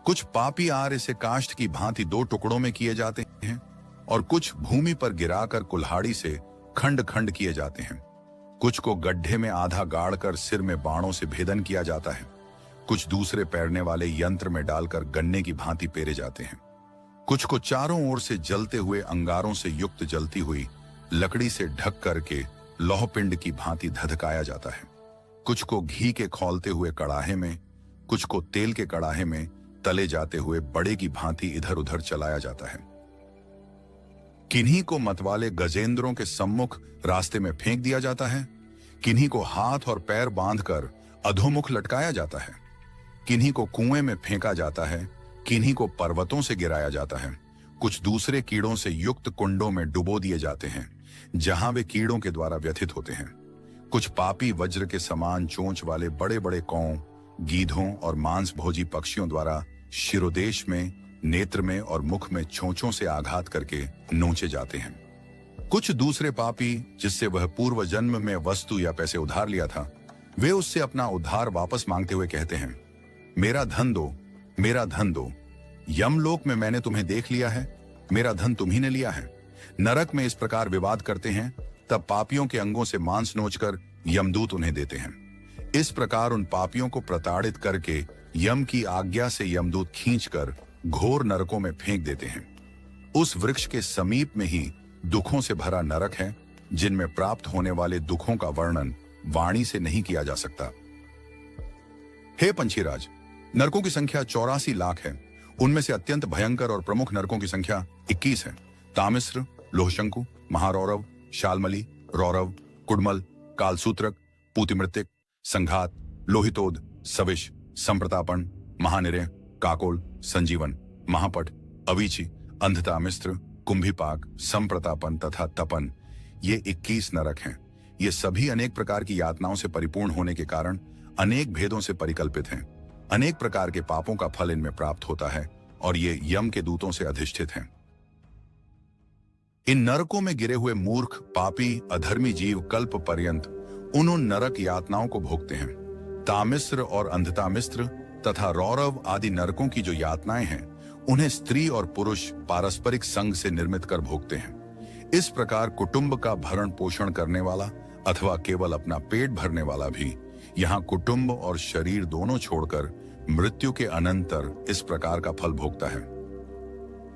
कुछ पापी आर्य से काष्ठ की भांति 2 टुकड़ों में किए जाते हैं और कुछ भूमि पर गिराकर कुल्हाड़ी से खंड खंड किए जाते हैं। कुछ को गड्ढे में आधा गाड़कर सिर में बाणों से भेदन किया जाता है। कुछ दूसरे पैरने वाले यंत्र में डालकर गन्ने की भांति पेरे जाते हैं। कुछ को चारों ओर से जलते हुए अंगारों से युक्त जलती हुई लकड़ी से ढक करके लौहपिंड की भांति धधकाया जाता है। कुछ को घी के खौलते हुए कड़ाहे में, कुछ को तेल के कड़ाहे में तले जाते हुए बड़े की भांति इधर उधर चलाया जाता है। किन्हीं को मतवाले गजेंद्रों के सम्मुख रास्ते में फेंक दिया जाता है। किन्हीं को हाथ और पैर बांधकर अधोमुख लटकाया जाता है। किन्हीं को कुएं में फेंका जाता है। किन्हीं को पर्वतों से गिराया जाता है। कुछ दूसरे कीड़ों से युक्त कुंडों में डुबो दिए जाते हैं, जहां वे कीड़ों के द्वारा व्यथित होते हैं। कुछ पापी वज्र के समान चोंच वाले बड़े बड़े कौओं, गीधों और मांस भोजी पक्षियों द्वारा शिरोदेश में, नेत्र में और मुख में चोंचों से आघात करके नोचे जाते हैं। कुछ दूसरे पापी, जिससे वह पूर्व जन्म में वस्तु या पैसे उधार लिया था, वे उससे अपना उधार वापस मांगते हुए कहते हैं, मेरा धन दो, मेरा धन दो। यमलोक में मैंने तुम्हें देख लिया है, मेरा धन तुम्ही ने लिया है। नरक में इस प्रकार विवाद करते हैं, तब पापियों के अंगों से मांस नोचकर यमदूत उन्हें देते हैं। इस प्रकार उन पापियों को प्रताड़ित करके यम की आज्ञा से यमदूत खींचकर घोर नरकों में फेंक देते हैं। उस वृक्ष के समीप में ही दुखों से भरा नरक है, जिनमें प्राप्त होने वाले दुखों का वर्णन वाणी से नहीं किया जा सकता। हे पंछीराज, नरकों की संख्या 84 लाख है। उनमें से अत्यंत भयंकर और प्रमुख नरकों की संख्या 21 है। तामिस्र, लोहशंकु, महारौरव, शालमली, रौरव, कुडमल, कालसूत्रक, पूतिमृतिक, संघात, लोहितोद, सविश, संप्रतापन, महानिरय, काकोल, संजीवन, महापट, अवीची, अंधतामिस्त्र, कुंभीपाक, संप्रतापन तथा तपन, ये 21 नरक हैं। ये सभी अनेक प्रकार की यातनाओं से परिपूर्ण होने के कारण अनेक भेदों से परिकल्पित हैं। अनेक प्रकार के पापों का फल इनमें प्राप्त होता है और ये यम के दूतों से अधिष्ठित हैं। इन नरकों में गिरे हुए मूर्ख, पापी, अधर्मी जीव कल्प पर्यंत उन नरक यातनाओं को भोगते हैं। तामिस्र और अंधतामिस्र तथा रौरव आदि नरकों की जो यातनाएं हैं, उन्हें स्त्री और पुरुष पारस्परिक संग से निर्मित कर भोगते हैं। इस प्रकार कुटुंब का भरण पोषण करने वाला अथवा केवल अपना पेट भरने वाला भी यहाँ कुटुंब और शरीर दोनों छोड़कर मृत्यु के अनंतर इस प्रकार का फल भोगता है।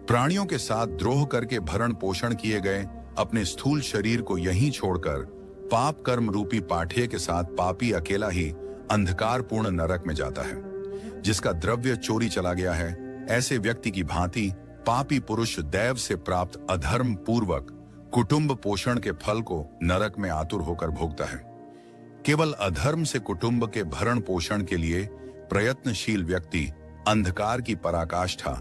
प्राणियों के साथ द्रोह करके भरण पोषण किए गए अपने स्थूल शरीर को यहीं छोड़कर पाप कर्म रूपी पाठ्य के साथ पापी अकेला ही अंधकारपूर्ण नरक में जाता है। जिसका द्रव्य चोरी चला गया है, ऐसे व्यक्ति की भांति पापी पुरुष दैव से प्राप्त अधर्म पूर्वक कुटुंब पोषण के फल को नरक में आतुर होकर भोगता है। केवल अधर्म से कुटुंब के भरण पोषण के लिए प्रयत्नशील व्यक्ति अंधकार की पराकाष्ठा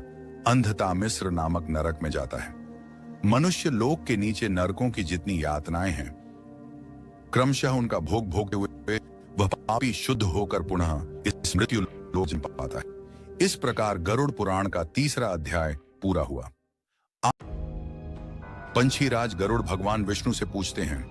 अंधतामिस्र नामक नरक में जाता है। मनुष्य लोक के नीचे नरकों की जितनी यातनाएं हैं, क्रमशः उनका भोग भोगते हुए वह पापी शुद्ध होकर पुनः इस मृत्यु लोक में पाता है। इस प्रकार गरुड़ पुराण का 3रा अध्याय पूरा हुआ। पंछीराज गरुड़ भगवान विष्णु से पूछते हैं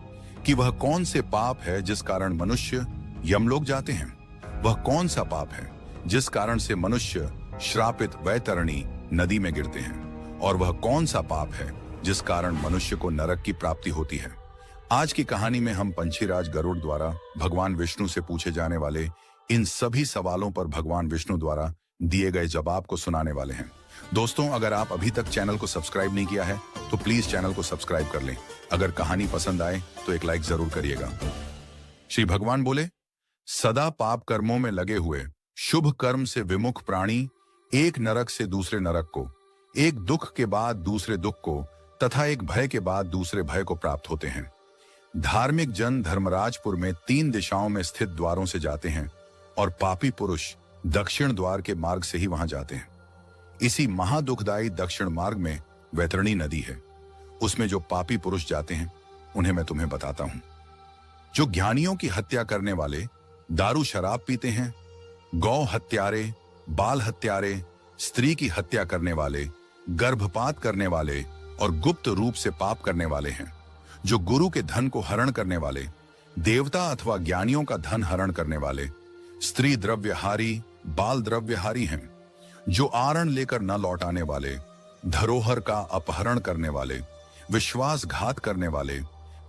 कि वह कौन से पाप है जिस कारण मनुष्य यमलोक जाते हैं। वह कौन सा पाप है जिस कारण से मनुष्य श्रापित वैतरणी नदी में गिरते हैं, और वह कौन सा पाप है जिस कारण मनुष्य को नरक की प्राप्ति होती है। आज की कहानी में हम पंछीराज गरुड़ द्वारा भगवान विष्णु से पूछे जाने वाले इन सभी सवालों पर भगवान विष्णु द्वारा दिए गए जवाब को सुनाने वाले हैं। दोस्तों, अगर आप अभी तक चैनल को सब्सक्राइब नहीं किया है तो प्लीज चैनल को सब्सक्राइब कर लें। अगर कहानी पसंद आए तो एक लाइक जरूर करिएगा। श्री भगवान बोले, सदा पाप कर्मों में लगे हुए शुभ कर्म से विमुख प्राणी एक नरक से दूसरे नरक को, एक दुख के बाद दूसरे दुख को तथा एक भय के बाद दूसरे भय को प्राप्त होते हैं। धार्मिक जन धर्मराजपुर में 3 दिशाओं में स्थित द्वारों से जाते हैं और पापी पुरुष दक्षिण द्वार के मार्ग से ही वहां जाते हैं। इसी महादुखदायी दक्षिण मार्ग में वैतरणी नदी है। उसमें जो पापी पुरुष जाते हैं उन्हें मैं तुम्हें बताता हूं। जो ज्ञानियों की हत्या करने वाले, दारू शराब पीते हैं, गौ हत्यारे, बाल हत्यारे, स्त्री की हत्या करने वाले, गर्भपात करने वाले और गुप्त रूप से पाप करने वाले हैं। जो गुरु के धन को हरण करने वाले, देवता अथवा ज्ञानियों का धन हरण करने वाले, स्त्री द्रव्यहारी, बाल द्रव्यहारी हैं। जो आरण लेकर न लौट आने वाले, धरोहर का अपहरण करने वाले, विश्वासघात करने वाले,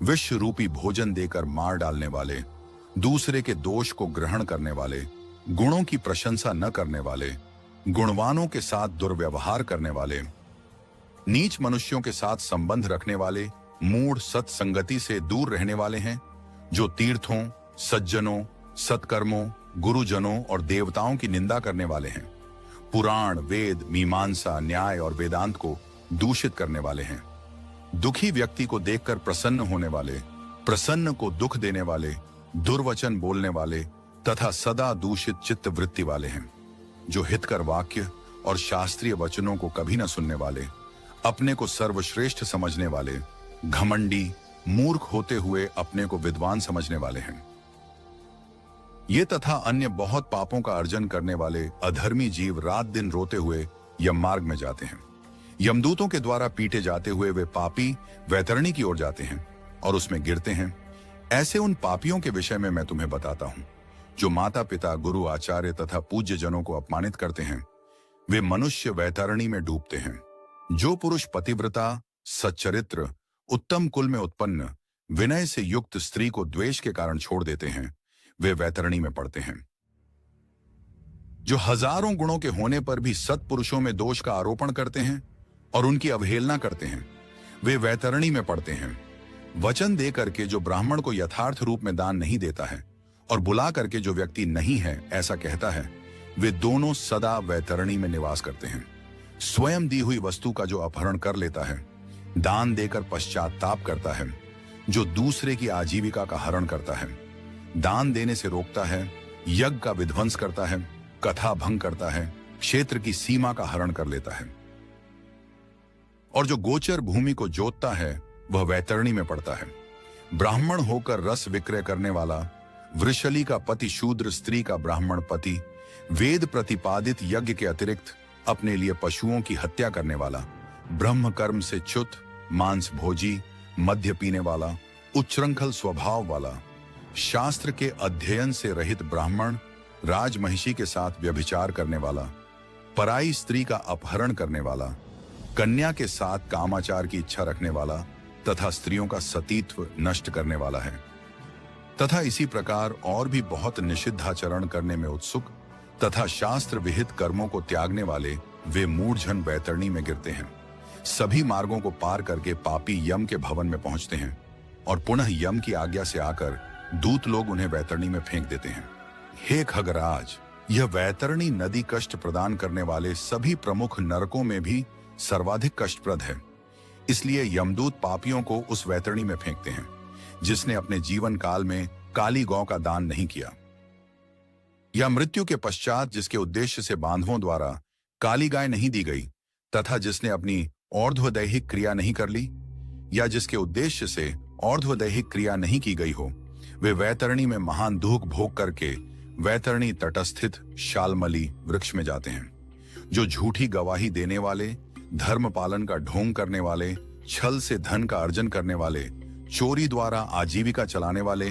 विष रूपी भोजन देकर मार डालने वाले, दूसरे के दोष को ग्रहण करने वाले, गुणों की प्रशंसा न करने वाले, गुणवानों के साथ दुर्व्यवहार करने वाले, नीच मनुष्यों के साथ संबंध रखने वाले, मूढ़ सत्संगति से दूर रहने वाले हैं। जो तीर्थों, सज्जनों, सत्कर्मों, गुरुजनों और देवताओं की निंदा करने वाले हैं। पुराण, वेद, मीमांसा, न्याय और वेदांत को दूषित करने वाले हैं। दुखी व्यक्ति को देखकर प्रसन्न होने वाले, प्रसन्न को दुख देने वाले, दुर्वचन बोलने वाले तथा सदा दूषित चित्त वृत्ति वाले हैं। जो हितकर वाक्य और शास्त्रीय वचनों को कभी न सुनने वाले, अपने को सर्वश्रेष्ठ समझने वाले, घमंडी, मूर्ख होते हुए अपने को विद्वान समझने वाले हैं। ये तथा अन्य बहुत पापों का अर्जन करने वाले अधर्मी जीव रात दिन रोते हुए यम मार्ग में जाते हैं। यमदूतों के द्वारा पीटे जाते हुए वे पापी वैतरणी की ओर जाते हैं और उसमें गिरते हैं। ऐसे उन पापियों के विषय में मैं तुम्हें बताता हूं जो माता पिता, गुरु, आचार्य तथा पूज्य जनों को अपमानित करते हैं। वे मनुष्य वैतरणी में डूबते हैं। जो पुरुष पतिव्रता, सच्चरित्र, उत्तम कुल में उत्पन्न, विनय से युक्त स्त्री को द्वेष के कारण छोड़ देते हैं, वे वैतरणी में पड़ते हैं। जो हजारों गुणों के होने पर भी सत्पुरुषों में दोष का आरोपण करते हैं और उनकी अवहेलना करते हैं, वे वैतरणी में पड़ते हैं। वचन दे करके जो ब्राह्मण को यथार्थ रूप में दान नहीं देता है और बुला करके जो व्यक्ति नहीं है ऐसा कहता है, वे दोनों सदा वैतरणी में निवास करते हैं। स्वयं दी हुई वस्तु का जो अपहरण कर लेता है, दान देकर पश्चाताप करता है, जो दूसरे की आजीविका का हरण करता है, दान देने से रोकता है, यज्ञ का विध्वंस करता है, कथा भंग करता है, क्षेत्र की सीमा का हरण कर लेता है और जो गोचर भूमि को जोतता है वह वैतरणी में पड़ता है। ब्राह्मण होकर रस विक्रय करने वाला, वृषली का पति शूद्र स्त्री का ब्राह्मण पति, वेद प्रतिपादित यज्ञ के अतिरिक्त अपने लिए पशुओं की हत्या करने वाला, ब्रह्म कर्म से च्युत, मांस भोजी, मद्य पीने वाला, उच्छृंखल स्वभाव वाला, शास्त्र के अध्ययन से रहित ब्राह्मण, राजमहिषी के साथ व्यभिचार करने वाला, पराई स्त्री का अपहरण करने वाला, कन्या के साथ कामाचार की इच्छा रखने वाला तथा स्त्रियों का सतीत्व नष्ट करने वाला है। तथा इसी प्रकार और भी बहुत निषिद्धाचरण करने में उत्सुक तथा शास्त्र विहित कर्मों को त्यागने वाले वे मूढ़जन वैतरणी में गिरते हैं। सभी मार्गों को पार करके पापी यम के भवन में पहुंचते हैं और पुनः यम की आज्ञा से आकर दूत लोग उन्हें वैतरणी में फेंक देते हैं। हे खगराज, यह वैतरणी नदी कष्ट प्रदान करने वाले सभी प्रमुख नरकों में भी सर्वाधिक कष्टप्रद है। इसलिए यमदूत पापियों को उस वैतरणी में फेंकते हैं जिसने अपने जीवन काल में काली गौ का दान नहीं किया, या मृत्यु के पश्चात जिसके उद्देश्य से बांधवों द्वारा काली गाय नहीं दी गई तथा जिसने अपनी और्ध्वदैहिक क्रिया नहीं कर ली, या जिसके उद्देश्य से और्ध्वदैहिक क्रिया नहीं की गई हो, वे वैतरणी में महान दुख भोग करके वैतरणी तटस्थित शालमली वृक्ष में जाते हैं। जो झूठी गवाही देने वाले, धर्म पालन का ढोंग करने वाले, छल से धन का अर्जन करने वाले, चोरी द्वारा आजीविका चलाने वाले,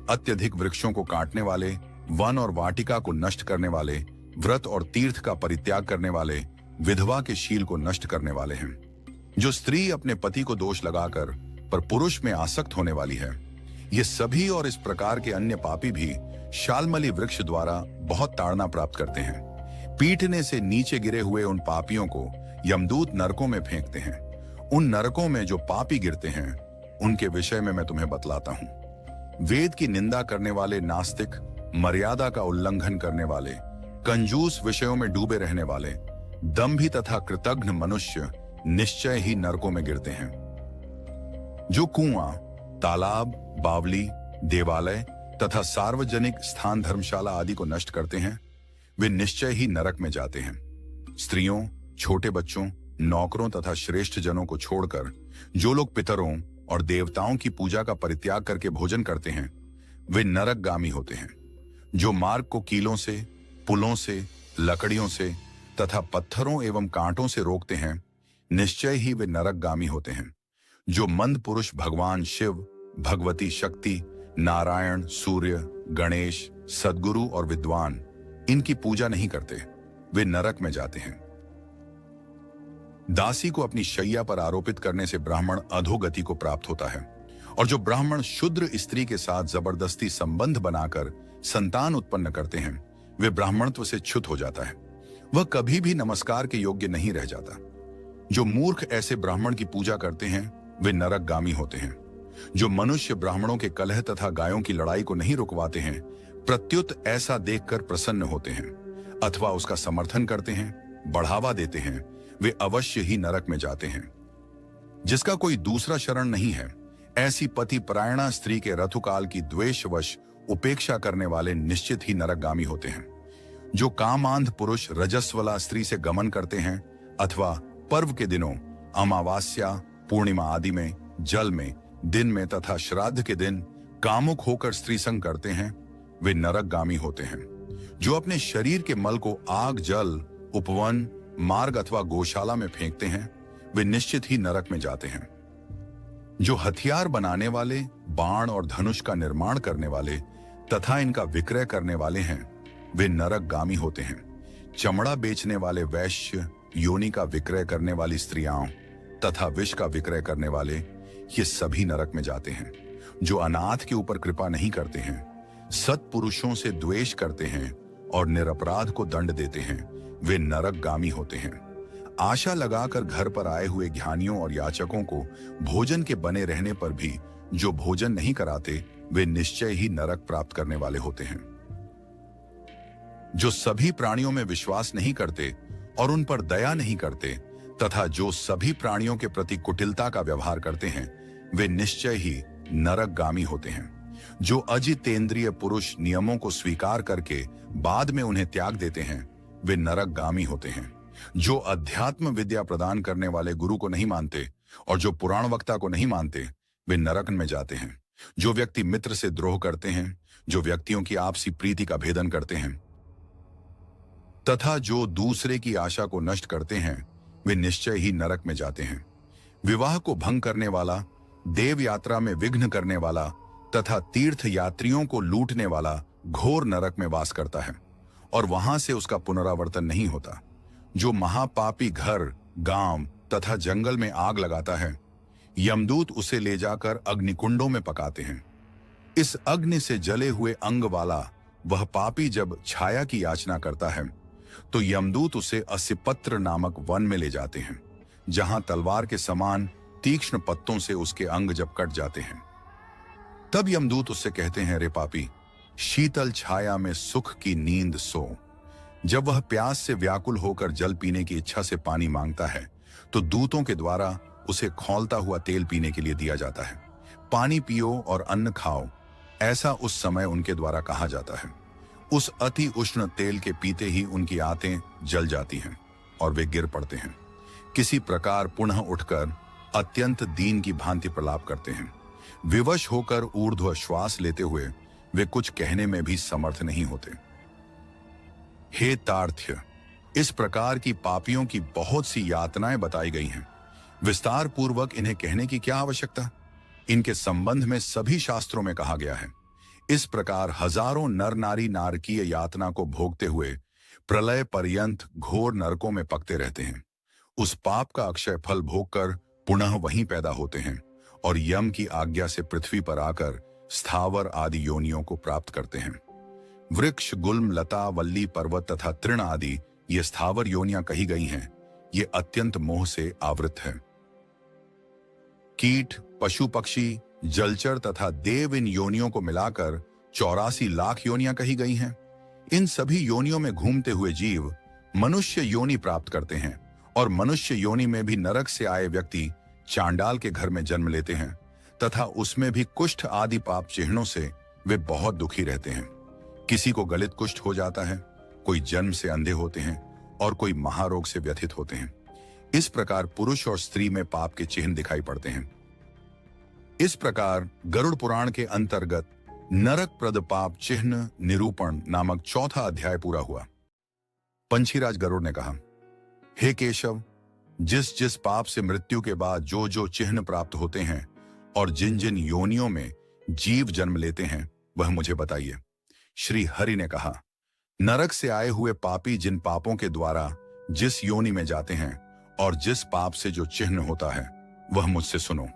अत्यधिक वृक्षों को काटने वाले, वन और वाटिका को नष्ट करने वाले, व्रत और तीर्थ का परित्याग करने वाले, विधवा के शील को नष्ट करने वाले हैं। जो स्त्री अपने पति को दोष लगाकर पर पुरुष में आसक्त होने वाली है, ये सभी और इस प्रकार के अन्य पापी भी शालमली वृक्ष द्वारा बहुत ताड़ना प्राप्त करते हैं। पीटने से नीचे गिरे हुए उन पापियों को यमदूत नरकों में फेंकते हैं। उन नरकों में जो पापी गिरते हैं उनके विषय में मैं तुम्हें बतलाता हूं। वेद की निंदा करने वाले नास्तिक, मर्यादा का उल्लंघन करने वाले, कंजूस विषयों में डूबे रहने वाले, दंभी तथा कृतघ्न मनुष्य निश्चय ही नरकों में गिरते हैं। जो कुआं, तालाब, बावली, देवालय तथा सार्वजनिक स्थान धर्मशाला आदि को नष्ट करते हैं वे निश्चय ही नरक में जाते हैं। स्त्रियों, छोटे बच्चों, नौकरों तथा श्रेष्ठ जनों को छोड़कर जो लोग पितरों और देवताओं की पूजा का परित्याग करके भोजन करते हैं वे नरकगामी होते हैं। जो मार्ग को कीलों से, पुलों से, लकड़ियों से तथा पत्थरों एवं कांटों से रोकते हैं निश्चय ही वे नरकगामी होते हैं। जो मंद पुरुष भगवान शिव, भगवती शक्ति, नारायण, सूर्य, गणेश, सद्गुरु और विद्वान इनकी पूजा नहीं करते वे नरक में जाते हैं। दासी को अपनी शैया पर आरोपित करने से ब्राह्मण अधोगति को प्राप्त होता है, और जो ब्राह्मण शूद्र स्त्री के साथ जबरदस्ती संबंध बनाकर संतान उत्पन्न करते हैं वे ब्राह्मणत्व से च्युत हो जाता है। वह कभी भी नमस्कार के योग्य नहीं रह जाता। जो मूर्ख ऐसे ब्राह्मण की पूजा करते हैं वे नरकगामी होते हैं। जो मनुष्य ब्राह्मणों के कलह तथा गायों की लड़ाई को नहीं रुकवाते हैं, प्रत्युत ऐसा देखकर प्रसन्न होते हैं अथवा उसका समर्थन करते हैं, बढ़ावा देते हैं, वे अवश्य ही नरक में जाते हैं। जिसका कोई दूसरा शरण नहीं है, ऐसी पति परायणा स्त्री के ऋतुकाल की द्वेषवश उपेक्षा करने वाले निश्चित ही नरकगामी होते हैं। जो कामांध पुरुष रजस्वला स्त्री से गमन करते हैं अथवा पर्व के दिनों, अमावास्या, पूर्णिमा आदि में, जल में, दिन में तथा श्राद्ध के दिन कामुक होकर स्त्री संग करते हैं वे नरकगामी होते हैं। जो अपने शरीर के मल को आग, जल, उपवन, मार्ग अथवा गौशाला में फेंकते हैं वे निश्चित ही नरक में जाते हैं। जो हथियार बनाने वाले, बाण और धनुष का निर्माण करने वाले तथा इनका विक्रय करने वाले हैं वे नरकगामी होते हैं। चमड़ा बेचने वाले वैश्य, योनि का विक्रय करने वाली स्त्रियां तथा विष का विक्रय करने वाले ये सभी नरक में जाते हैं। जो अनाथ के ऊपर कृपा नहीं करते हैं, सत्पुरुषों से द्वेष करते हैं और निरपराध को दंड देते हैं वे नरकगामी होते हैं। आशा लगाकर घर पर आए हुए ज्ञानियों और याचकों को भोजन के बने रहने पर भी जो भोजन नहीं कराते वे निश्चय ही नरक प्राप्त करने वाले होते हैं। जो सभी प्राणियों में विश्वास नहीं करते और उन पर दया नहीं करते तथा जो सभी प्राणियों के प्रति कुटिलता का व्यवहार करते हैं वे निश्चय ही नरकगामी होते हैं। जो अजितेंद्रिय पुरुष नियमों को स्वीकार करके बाद में उन्हें त्याग देते हैं वे नरकगामी होते हैं। जो अध्यात्म विद्या प्रदान करने वाले गुरु को नहीं मानते और जो पुराण वक्ता को नहीं मानते वे नरक में जाते हैं। जो व्यक्ति मित्र से द्रोह करते हैं, जो व्यक्तियों की आपसी प्रीति का भेदन करते हैं तथा जो दूसरे की आशा को नष्ट करते हैं वे निश्चय ही नरक में जाते हैं। विवाह को भंग करने वाला, देव यात्रा में विघ्न करने वाला तथा तीर्थ यात्रियों को लूटने वाला घोर नरक में वास करता है और वहां से उसका पुनरावर्तन नहीं होता। जो महापापी घर, गांव तथा जंगल में आग लगाता है, यमदूत उसे ले जाकर अग्निकुंडों में पकाते हैं। इस अग्नि से जले हुए अंग वाला वह पापी जब छाया की याचना करता है तो यमदूत उसे असिपत्र नामक वन में ले जाते हैं, जहां तलवार के समान तीक्ष्ण पत्तों से उसके अंग जब कट जाते हैं तब यमदूत उससे कहते हैं, रे पापी, शीतल छाया में सुख की नींद सो। जब वह प्यास से व्याकुल होकर जल पीने की इच्छा से पानी मांगता है तो दूतों के द्वारा उसे खौलता हुआ तेल पीने के लिए दिया जाता है। पानी पियो और अन्न खाओ, ऐसा उस समय उनके द्वारा कहा जाता है। उस अति उष्ण तेल के पीते ही उनकी आंतें जल जाती हैं और वे गिर पड़ते हैं। किसी प्रकार पुनः उठकर अत्यंत दीन की भांति प्रलाप करते हैं। विवश होकर ऊर्ध्व श्वास लेते हुए वे कुछ कहने में भी समर्थ नहीं होते। हे तार्थ्य, इस प्रकार की पापियों की बहुत सी यातनाएं बताई गई हैं। विस्तार पूर्वक इन्हें कहने की क्या आवश्यकता? इनके संबंध में सभी शास्त्रों में कहा गया है। इस प्रकार हजारों नर नारी नारकीय यातना को भोगते हुए प्रलय पर्यंत घोर नरकों में पकते रहते हैं। उस पाप का अक्षय फल भोगकर पुनः वहीं पैदा होते हैं और यम की आज्ञा से पृथ्वी पर आकर स्थावर आदि योनियों को प्राप्त करते हैं। वृक्ष, गुल्म, लता, वल्ली, पर्वत तथा तृण आदि ये स्थावर योनियां कही गई हैं। ये अत्यंत मोह से आवृत है। कीट, पशु पक्षी, जलचर तथा देव इन योनियों को मिलाकर 84 लाख योनियां कही गई हैं। इन सभी योनियों में घूमते हुए जीव मनुष्य योनि प्राप्त करते हैं और मनुष्य योनि में भी नरक से आए व्यक्ति चांडाल के घर में जन्म लेते हैं तथा उसमें भी कुष्ठ आदि पाप चिन्हों से वे बहुत दुखी रहते हैं। किसी को गलित कुष्ठ हो जाता है, कोई जन्म से अंधे होते हैं और कोई महारोग से व्यथित होते हैं। इस प्रकार पुरुष और स्त्री में पाप के चिन्ह दिखाई पड़ते हैं। इस प्रकार गरुड़ पुराण के अंतर्गत नरक प्रद पाप चिन्ह निरूपण नामक चौथा अध्याय पूरा हुआ। पंछीराज गरुड़ ने कहा, हे केशव, जिस जिस पाप से मृत्यु के बाद जो जो चिन्ह प्राप्त होते हैं और जिन जिन योनियों में जीव जन्म लेते हैं वह मुझे बताइए। श्री हरि ने कहा, नरक से आए हुए पापी जिन पापों के द्वारा जिस योनि में जाते हैं और जिस पाप से जो चिन्ह होता है वह मुझसे सुनो।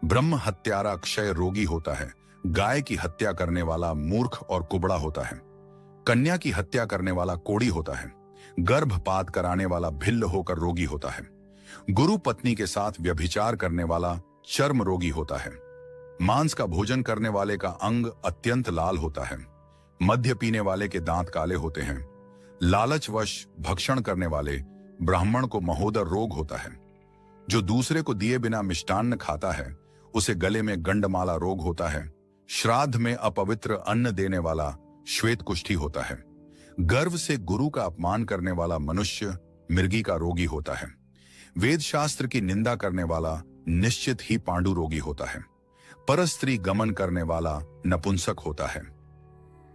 ब्रह्म हत्यारा क्षय रोगी होता है, गाय की हत्या करने वाला मूर्ख और कुबड़ा होता है, कन्या की हत्या करने वाला कोढ़ी होता है, गर्भपात कराने वाला भिल्ल होकर रोगी होता है, गुरु पत्नी के साथ व्यभिचार करने वाला चर्म रोगी होता है, मांस का भोजन करने वाले का अंग अत्यंत लाल होता है, मद्य पीने वाले के दांत काले होते हैं, लालचवश भक्षण करने वाले ब्राह्मण को महोदर रोग होता है, जो दूसरे को दिए बिना मिष्टान्न खाता है उसे गले में गंडमाला रोग होता है, श्राद्ध में अपवित्र अन्न देने वाला श्वेत कुष्ठी होता है, गर्व से गुरु का अपमान करने वाला मनुष्य मृगी का रोगी होता है, वेद शास्त्र की निंदा करने वाला निश्चित ही पांडु रोगी होता है, परस्त्री गमन करने वाला नपुंसक होता है,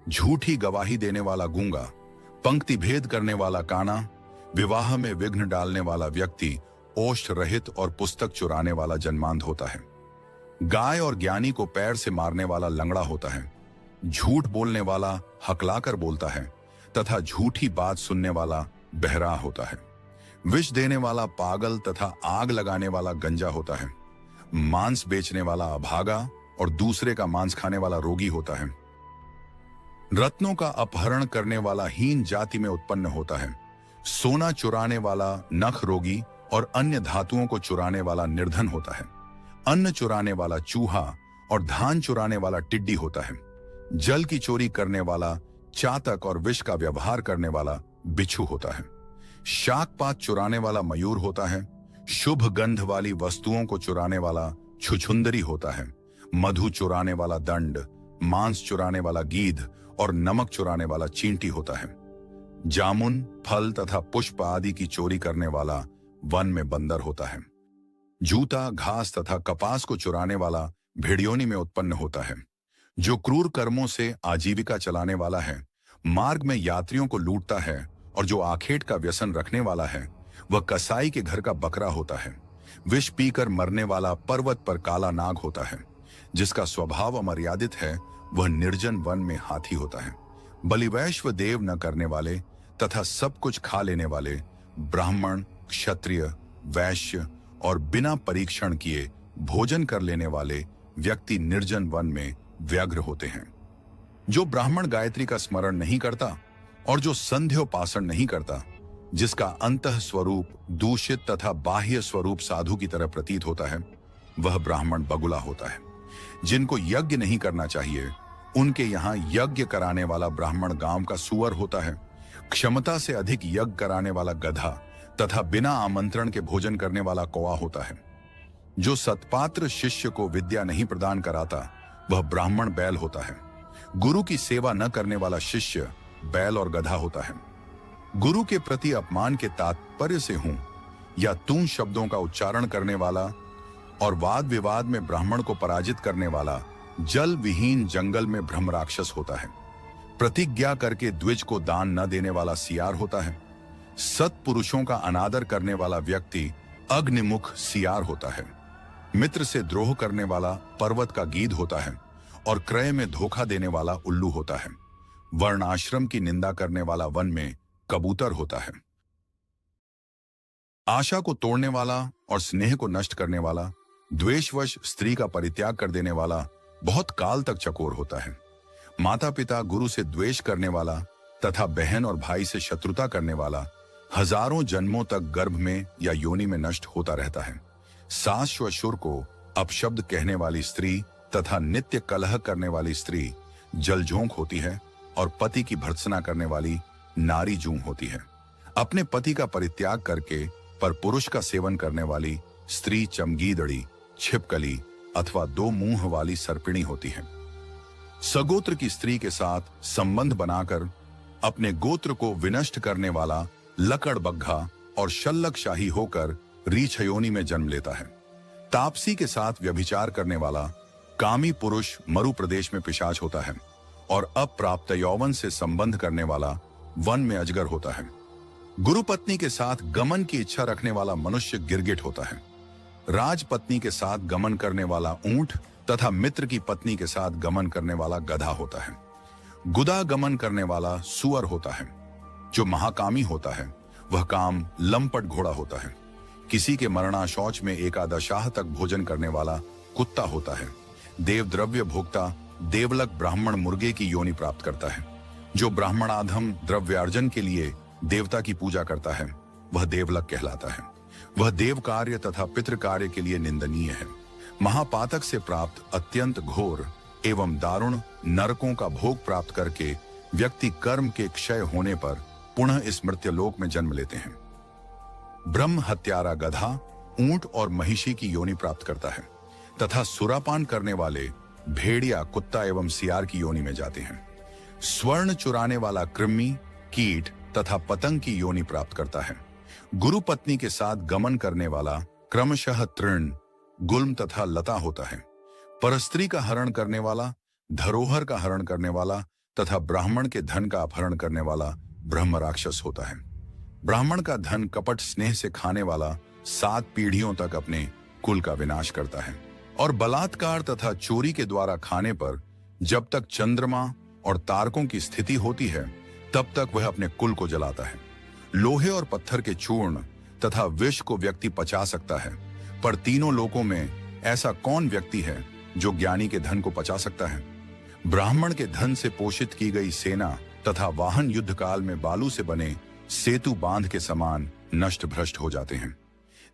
झूठी गवाही देने वाला गूंगा, पंक्ति भेद करने वाला काना, विवाह में विघ्न डालने वाला व्यक्ति ओष्ठ रहित और पुस्तक चुराने वाला जन्मांध होता है, गाय और ज्ञानी को पैर से मारने वाला लंगड़ा होता है, झूठ बोलने वाला हकलाकर बोलता है तथा झूठी बात सुनने वाला बहरा होता है, विष देने वाला पागल तथा आग लगाने वाला गंजा होता है, मांस बेचने वाला अभागा और दूसरे का मांस खाने वाला रोगी होता है, रत्नों का अपहरण करने वाला हीन जाति में उत्पन्न होता है, सोना चुराने वाला नख रोगी और अन्य धातुओं को चुराने वाला निर्धन होता है, अन्न चुराने वाला चूहा और धान चुराने वाला टिड्डी होता है, जल की चोरी करने वाला चातक और विष का व्यवहार करने वाला बिच्छू होता है, शाकपात चुराने वाला मयूर होता है, शुभ गंध वाली वस्तुओं को चुराने वाला छुछुंदरी होता है, मधु चुराने वाला दंड, मांस चुराने वाला गीध और नमक चुराने वाला चींटी होता है, जामुन, फल तथा पुष्प आदि की चोरी करने वाला वन में बंदर होता है, जूता, घास तथा कपास को चुराने वाला भेड़ियोनी में उत्पन्न होता है, जो क्रूर कर्मों से आजीविका चलाने वाला है, मार्ग में यात्रियों को लूटता है और जो आखेट का व्यसन रखने वाला है वह कसाई के घर का बकरा होता है, विष पीकर मरने वाला पर्वत पर काला नाग होता है, जिसका स्वभाव अमर्यादित है वह निर्जन वन में हाथी होता है, बलिवैश्व देव न करने वाले तथा सब कुछ खा लेने वाले ब्राह्मण, क्षत्रिय, वैश्य और बिना परीक्षण किए भोजन कर लेने वाले व्यक्ति निर्जन वन में व्यग्र होते हैं। जो ब्राह्मण गायत्री का स्मरण नहीं करता और जो संध्योपासन नहीं करता, जिसका अंतः स्वरूप दूषित तथा बाह्य स्वरूप साधु की तरह प्रतीत होता है, वह ब्राह्मण बगुला होता है। जिनको यज्ञ नहीं करना चाहिए उनके यहाँ यज्ञ कराने वाला ब्राह्मण गांव का सुअर होता है, क्षमता से अधिक यज्ञ कराने वाला गधा तथा बिना आमंत्रण के भोजन करने वाला कौवा होता है। जो सत्पात्र शिष्य को विद्या नहीं प्रदान कराता वह ब्राह्मण बैल होता है। गुरु की सेवा न करने वाला शिष्य बैल और गधा होता है। गुरु के प्रति अपमान के तात्पर्य से हूं या तुम शब्दों का उच्चारण करने वाला और वाद विवाद में ब्राह्मण को पराजित करने वाला जल विहीन जंगल में ब्रह्म राक्षस होता है। प्रतिज्ञा करके द्विज को दान न देने वाला सियार होता है। सत्पुरुषों का अनादर करने वाला व्यक्ति अग्निमुख सियार होता है। मित्र से द्रोह करने वाला पर्वत का गीध होता है और क्रय में धोखा देने वाला उल्लू होता है। वर्ण आश्रम की निंदा करने वाला वन में कबूतर होता है। आशा को तोड़ने वाला और स्नेह को नष्ट करने वाला, द्वेषवश स्त्री का परित्याग कर देने वाला बहुत काल तक चकोर होता है। माता पिता गुरु से द्वेष करने वाला तथा बहन और भाई से शत्रुता करने वाला, हजारों जन्मों तक गर्भ में या योनि में नष्ट होता रहता है। सास व शुर को अपशब्द कहने वाली स्त्री तथा नित्य कलह करने वाली स्त्री जलझोंक होती है और पति की भर्त्सना करने वाली नारी जूं होती है। अपने पति का परित्याग करके पर पुरुष का सेवन करने वाली स्त्री चमगीदड़ी, छिपकली अथवा दो मुंह वाली सर्पिणी होती है। सगोत्र की स्त्री के साथ संबंध बनाकर अपने गोत्र को विनष्ट करने वाला लकड़बग्घा और शल्लकशाही होकर रीछ योनि में जन्म लेता है। तापसी के साथ व्यभिचार करने वाला कामी पुरुष मरु प्रदेश में पिशाच होता है और अप्राप्त यौवन से संबंध करने वाला वन में अजगर होता है। गुरु पत्नी के साथ गमन की इच्छा रखने वाला मनुष्य गिरगिट होता है। राजपत्नी के साथ गमन करने वाला ऊंट तथा मित्र की पत्नी के साथ गमन करने वाला गधा होता है। गुदा गमन करने वाला सुअर होता है। जो महाकामी होता है वह काम लंपट घोड़ा होता है। किसी के मरणा शौच में एकादशाह तक भोजन करने वाला कुत्ता होता है। देवद्रव्य भोक्ता देवलक ब्राह्मण मुर्गे की योनि प्राप्त करता है। जो ब्राह्मणाधम द्रव्यार्जन के लिए देवता की पूजा करता है वह देवलक कहलाता है। वह देव कार्य तथा पितृ कार्य के लिए निंदनीय है। महापातक से प्राप्त अत्यंत घोर एवं दारुण नरकों का भोग प्राप्त करके व्यक्ति कर्म के क्षय होने पर पुनः इस मृत्युलोक में जन्म लेते हैं। ब्रह्म हत्यारा गधा ऊंट और महिषी की योनि प्राप्त करता है तथा सुरापान करने वाले भेड़िया कुत्ता एवं सियार की योनि में जाते हैं। स्वर्ण चुराने वाला कृमि कीट तथा पतंग की योनि प्राप्त करता है। गुरु पत्नी के साथ गमन करने वाला क्रमशः तृण गुल्म तथा लता होता है। परस्त्री का हरण करने वाला, धरोहर का हरण करने वाला तथा ब्राह्मण के धन का अपहरण करने वाला ब्रह्म राक्षस होता है। ब्राह्मण का धन कपट स्नेह से खाने वाला 7 पीढ़ियों तक अपने कुल का विनाश करता है और बलात्कार तथा चोरी के द्वारा खाने पर जब तक चंद्रमा और तारकों की स्थिति होती है तब तक वह अपने कुल को जलाता है। लोहे और पत्थर के चूर्ण तथा विष को व्यक्ति पचा सकता है, पर तीनों लोकों में ऐसा कौन व्यक्ति है जो ज्ञानी के धन को पचा सकता है। ब्राह्मण के धन से पोषित की गई सेना तथा वाहन युद्ध काल में बालू से बने सेतु बांध के समान नष्ट भ्रष्ट हो जाते हैं।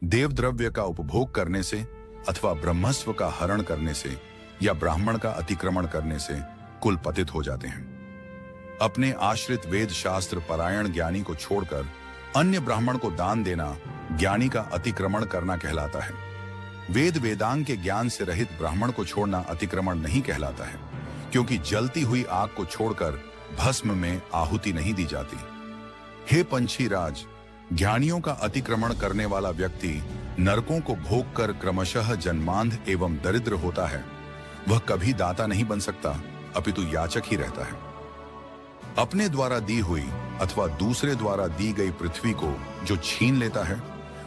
देवद्रव्य का उपभोग करने से अथवा ब्रह्मस्व का हरण करने से या ब्राह्मण का अतिक्रमण करने से कुल पतित हो जाते हैं। अपने आश्रित वेद शास्त्र परायण ज्ञानी को छोड़कर अन्य ब्राह्मण को दान देना ज्ञानी का अतिक्रमण करना कहलाता है। वेद वेदांग के ज्ञान से रहित ब्राह्मण को छोड़ना अतिक्रमण नहीं कहलाता है, क्योंकि जलती हुई आग को छोड़कर भस्म में आहुति नहीं दी जाती। हे पंछी राज, ज्ञानियों का अतिक्रमण करने वाला व्यक्ति नरकों को भोग कर क्रमशः जन्मांध एवं दरिद्र होता है। वह कभी दाता नहीं बन सकता, अपितु याचक ही रहता है। अपने द्वारा दी हुई अथवा दूसरे द्वारा दी गई पृथ्वी को जो छीन लेता है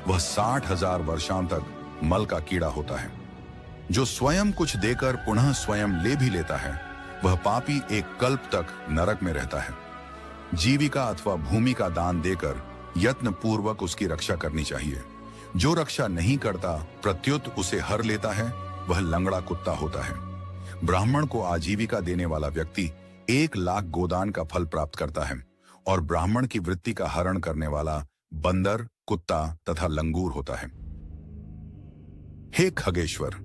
वह 60,000 वर्षां तक मल का कीड़ा होता है। जो स्वयं कुछ देकर पुनः स्वयं ले भी लेता है वह पापी एक कल्प तक नरक में रहता है। जीविका अथवा भूमि का दान देकर यत्न पूर्वक उसकी रक्षा करनी चाहिए। जो रक्षा नहीं करता प्रत्युत उसे हर लेता है वह लंगड़ा कुत्ता होता है। ब्राह्मण को आजीविका देने वाला व्यक्ति 1 लाख गोदान का फल प्राप्त करता है और ब्राह्मण की वृत्ति का हरण करने वाला बंदर, कुत्ता तथा लंगूर होता है। हे खगेश्वर,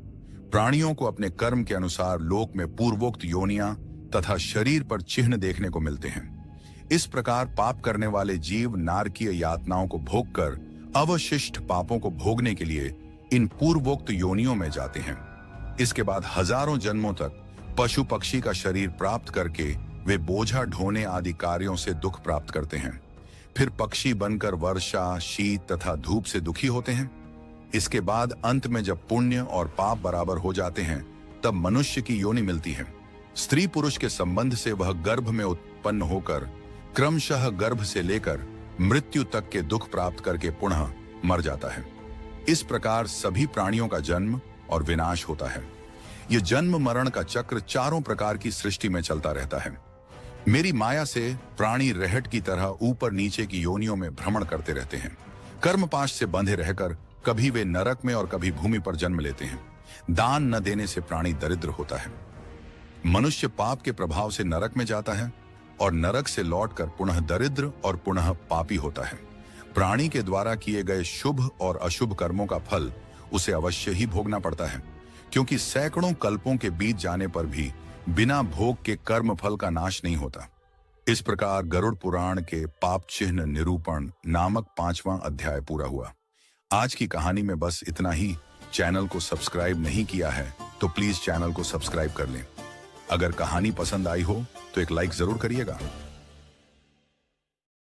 प्राणियों को अपने कर्म के अनुसार लोक में पूर्वोक्त योनियां तथा शरीर पर चिन्ह देखने को मिलते हैं। इस प्रकार पाप करने वाले जीव नारकीय यातनाओं को भोगकर अवशिष्ट पापों को भोगने के लिए इन पूर्वोक्त योनियों में जाते हैं। इसके बाद हजारों जन्मों तक पशु पक्षी का शरीर प्राप्त करके वे बोझा ढोने आदि कार्यों से दुख प्राप्त करते हैं। फिर पक्षी बनकर वर्षा, शीत तथा धूप से दुखी होते हैं। इसके बाद अंत में जब पुण्य और पाप बराबर हो जाते हैं तब मनुष्य की योनि मिलती है। स्त्री पुरुष के संबंध से वह गर्भ में उत्पन्न होकर क्रमशः गर्भ से लेकर मृत्यु तक के दुख प्राप्त करके पुनः मर जाता है। इस प्रकार सभी प्राणियों का जन्म और विनाश होता है। यह जन्म मरण का चक्र चारों प्रकार की सृष्टि में चलता रहता है। मेरी माया से प्राणी रहट की तरह ऊपर नीचे की योनियों में भ्रमण करते रहते हैं। कर्मपाश से बंधे रहकर कभी वे नरक में और कभी भूमि पर जन्म लेते हैं। दान न देने से प्राणी दरिद्र होता है। मनुष्य पाप के प्रभाव से नरक में जाता है और नरक से लौटकर पुनः दरिद्र और पुनः पापी होता है। प्राणी के द्वारा किए गए शुभ और अशुभ कर्मों का फल उसे अवश्य ही भोगना पड़ता है, क्योंकि सैकड़ों कल्पों के बीत जाने पर भी बिना भोग के कर्म फल का नाश नहीं होता। इस प्रकार गरुड़ पुराण के पाप चिन्ह निरूपण नामक 5वां अध्याय पूरा हुआ। आज की कहानी में बस इतना ही। चैनल को सब्सक्राइब नहीं किया है तो प्लीज चैनल को सब्सक्राइब कर लें। अगर कहानी पसंद आई हो तो एक लाइक जरूर करिएगा।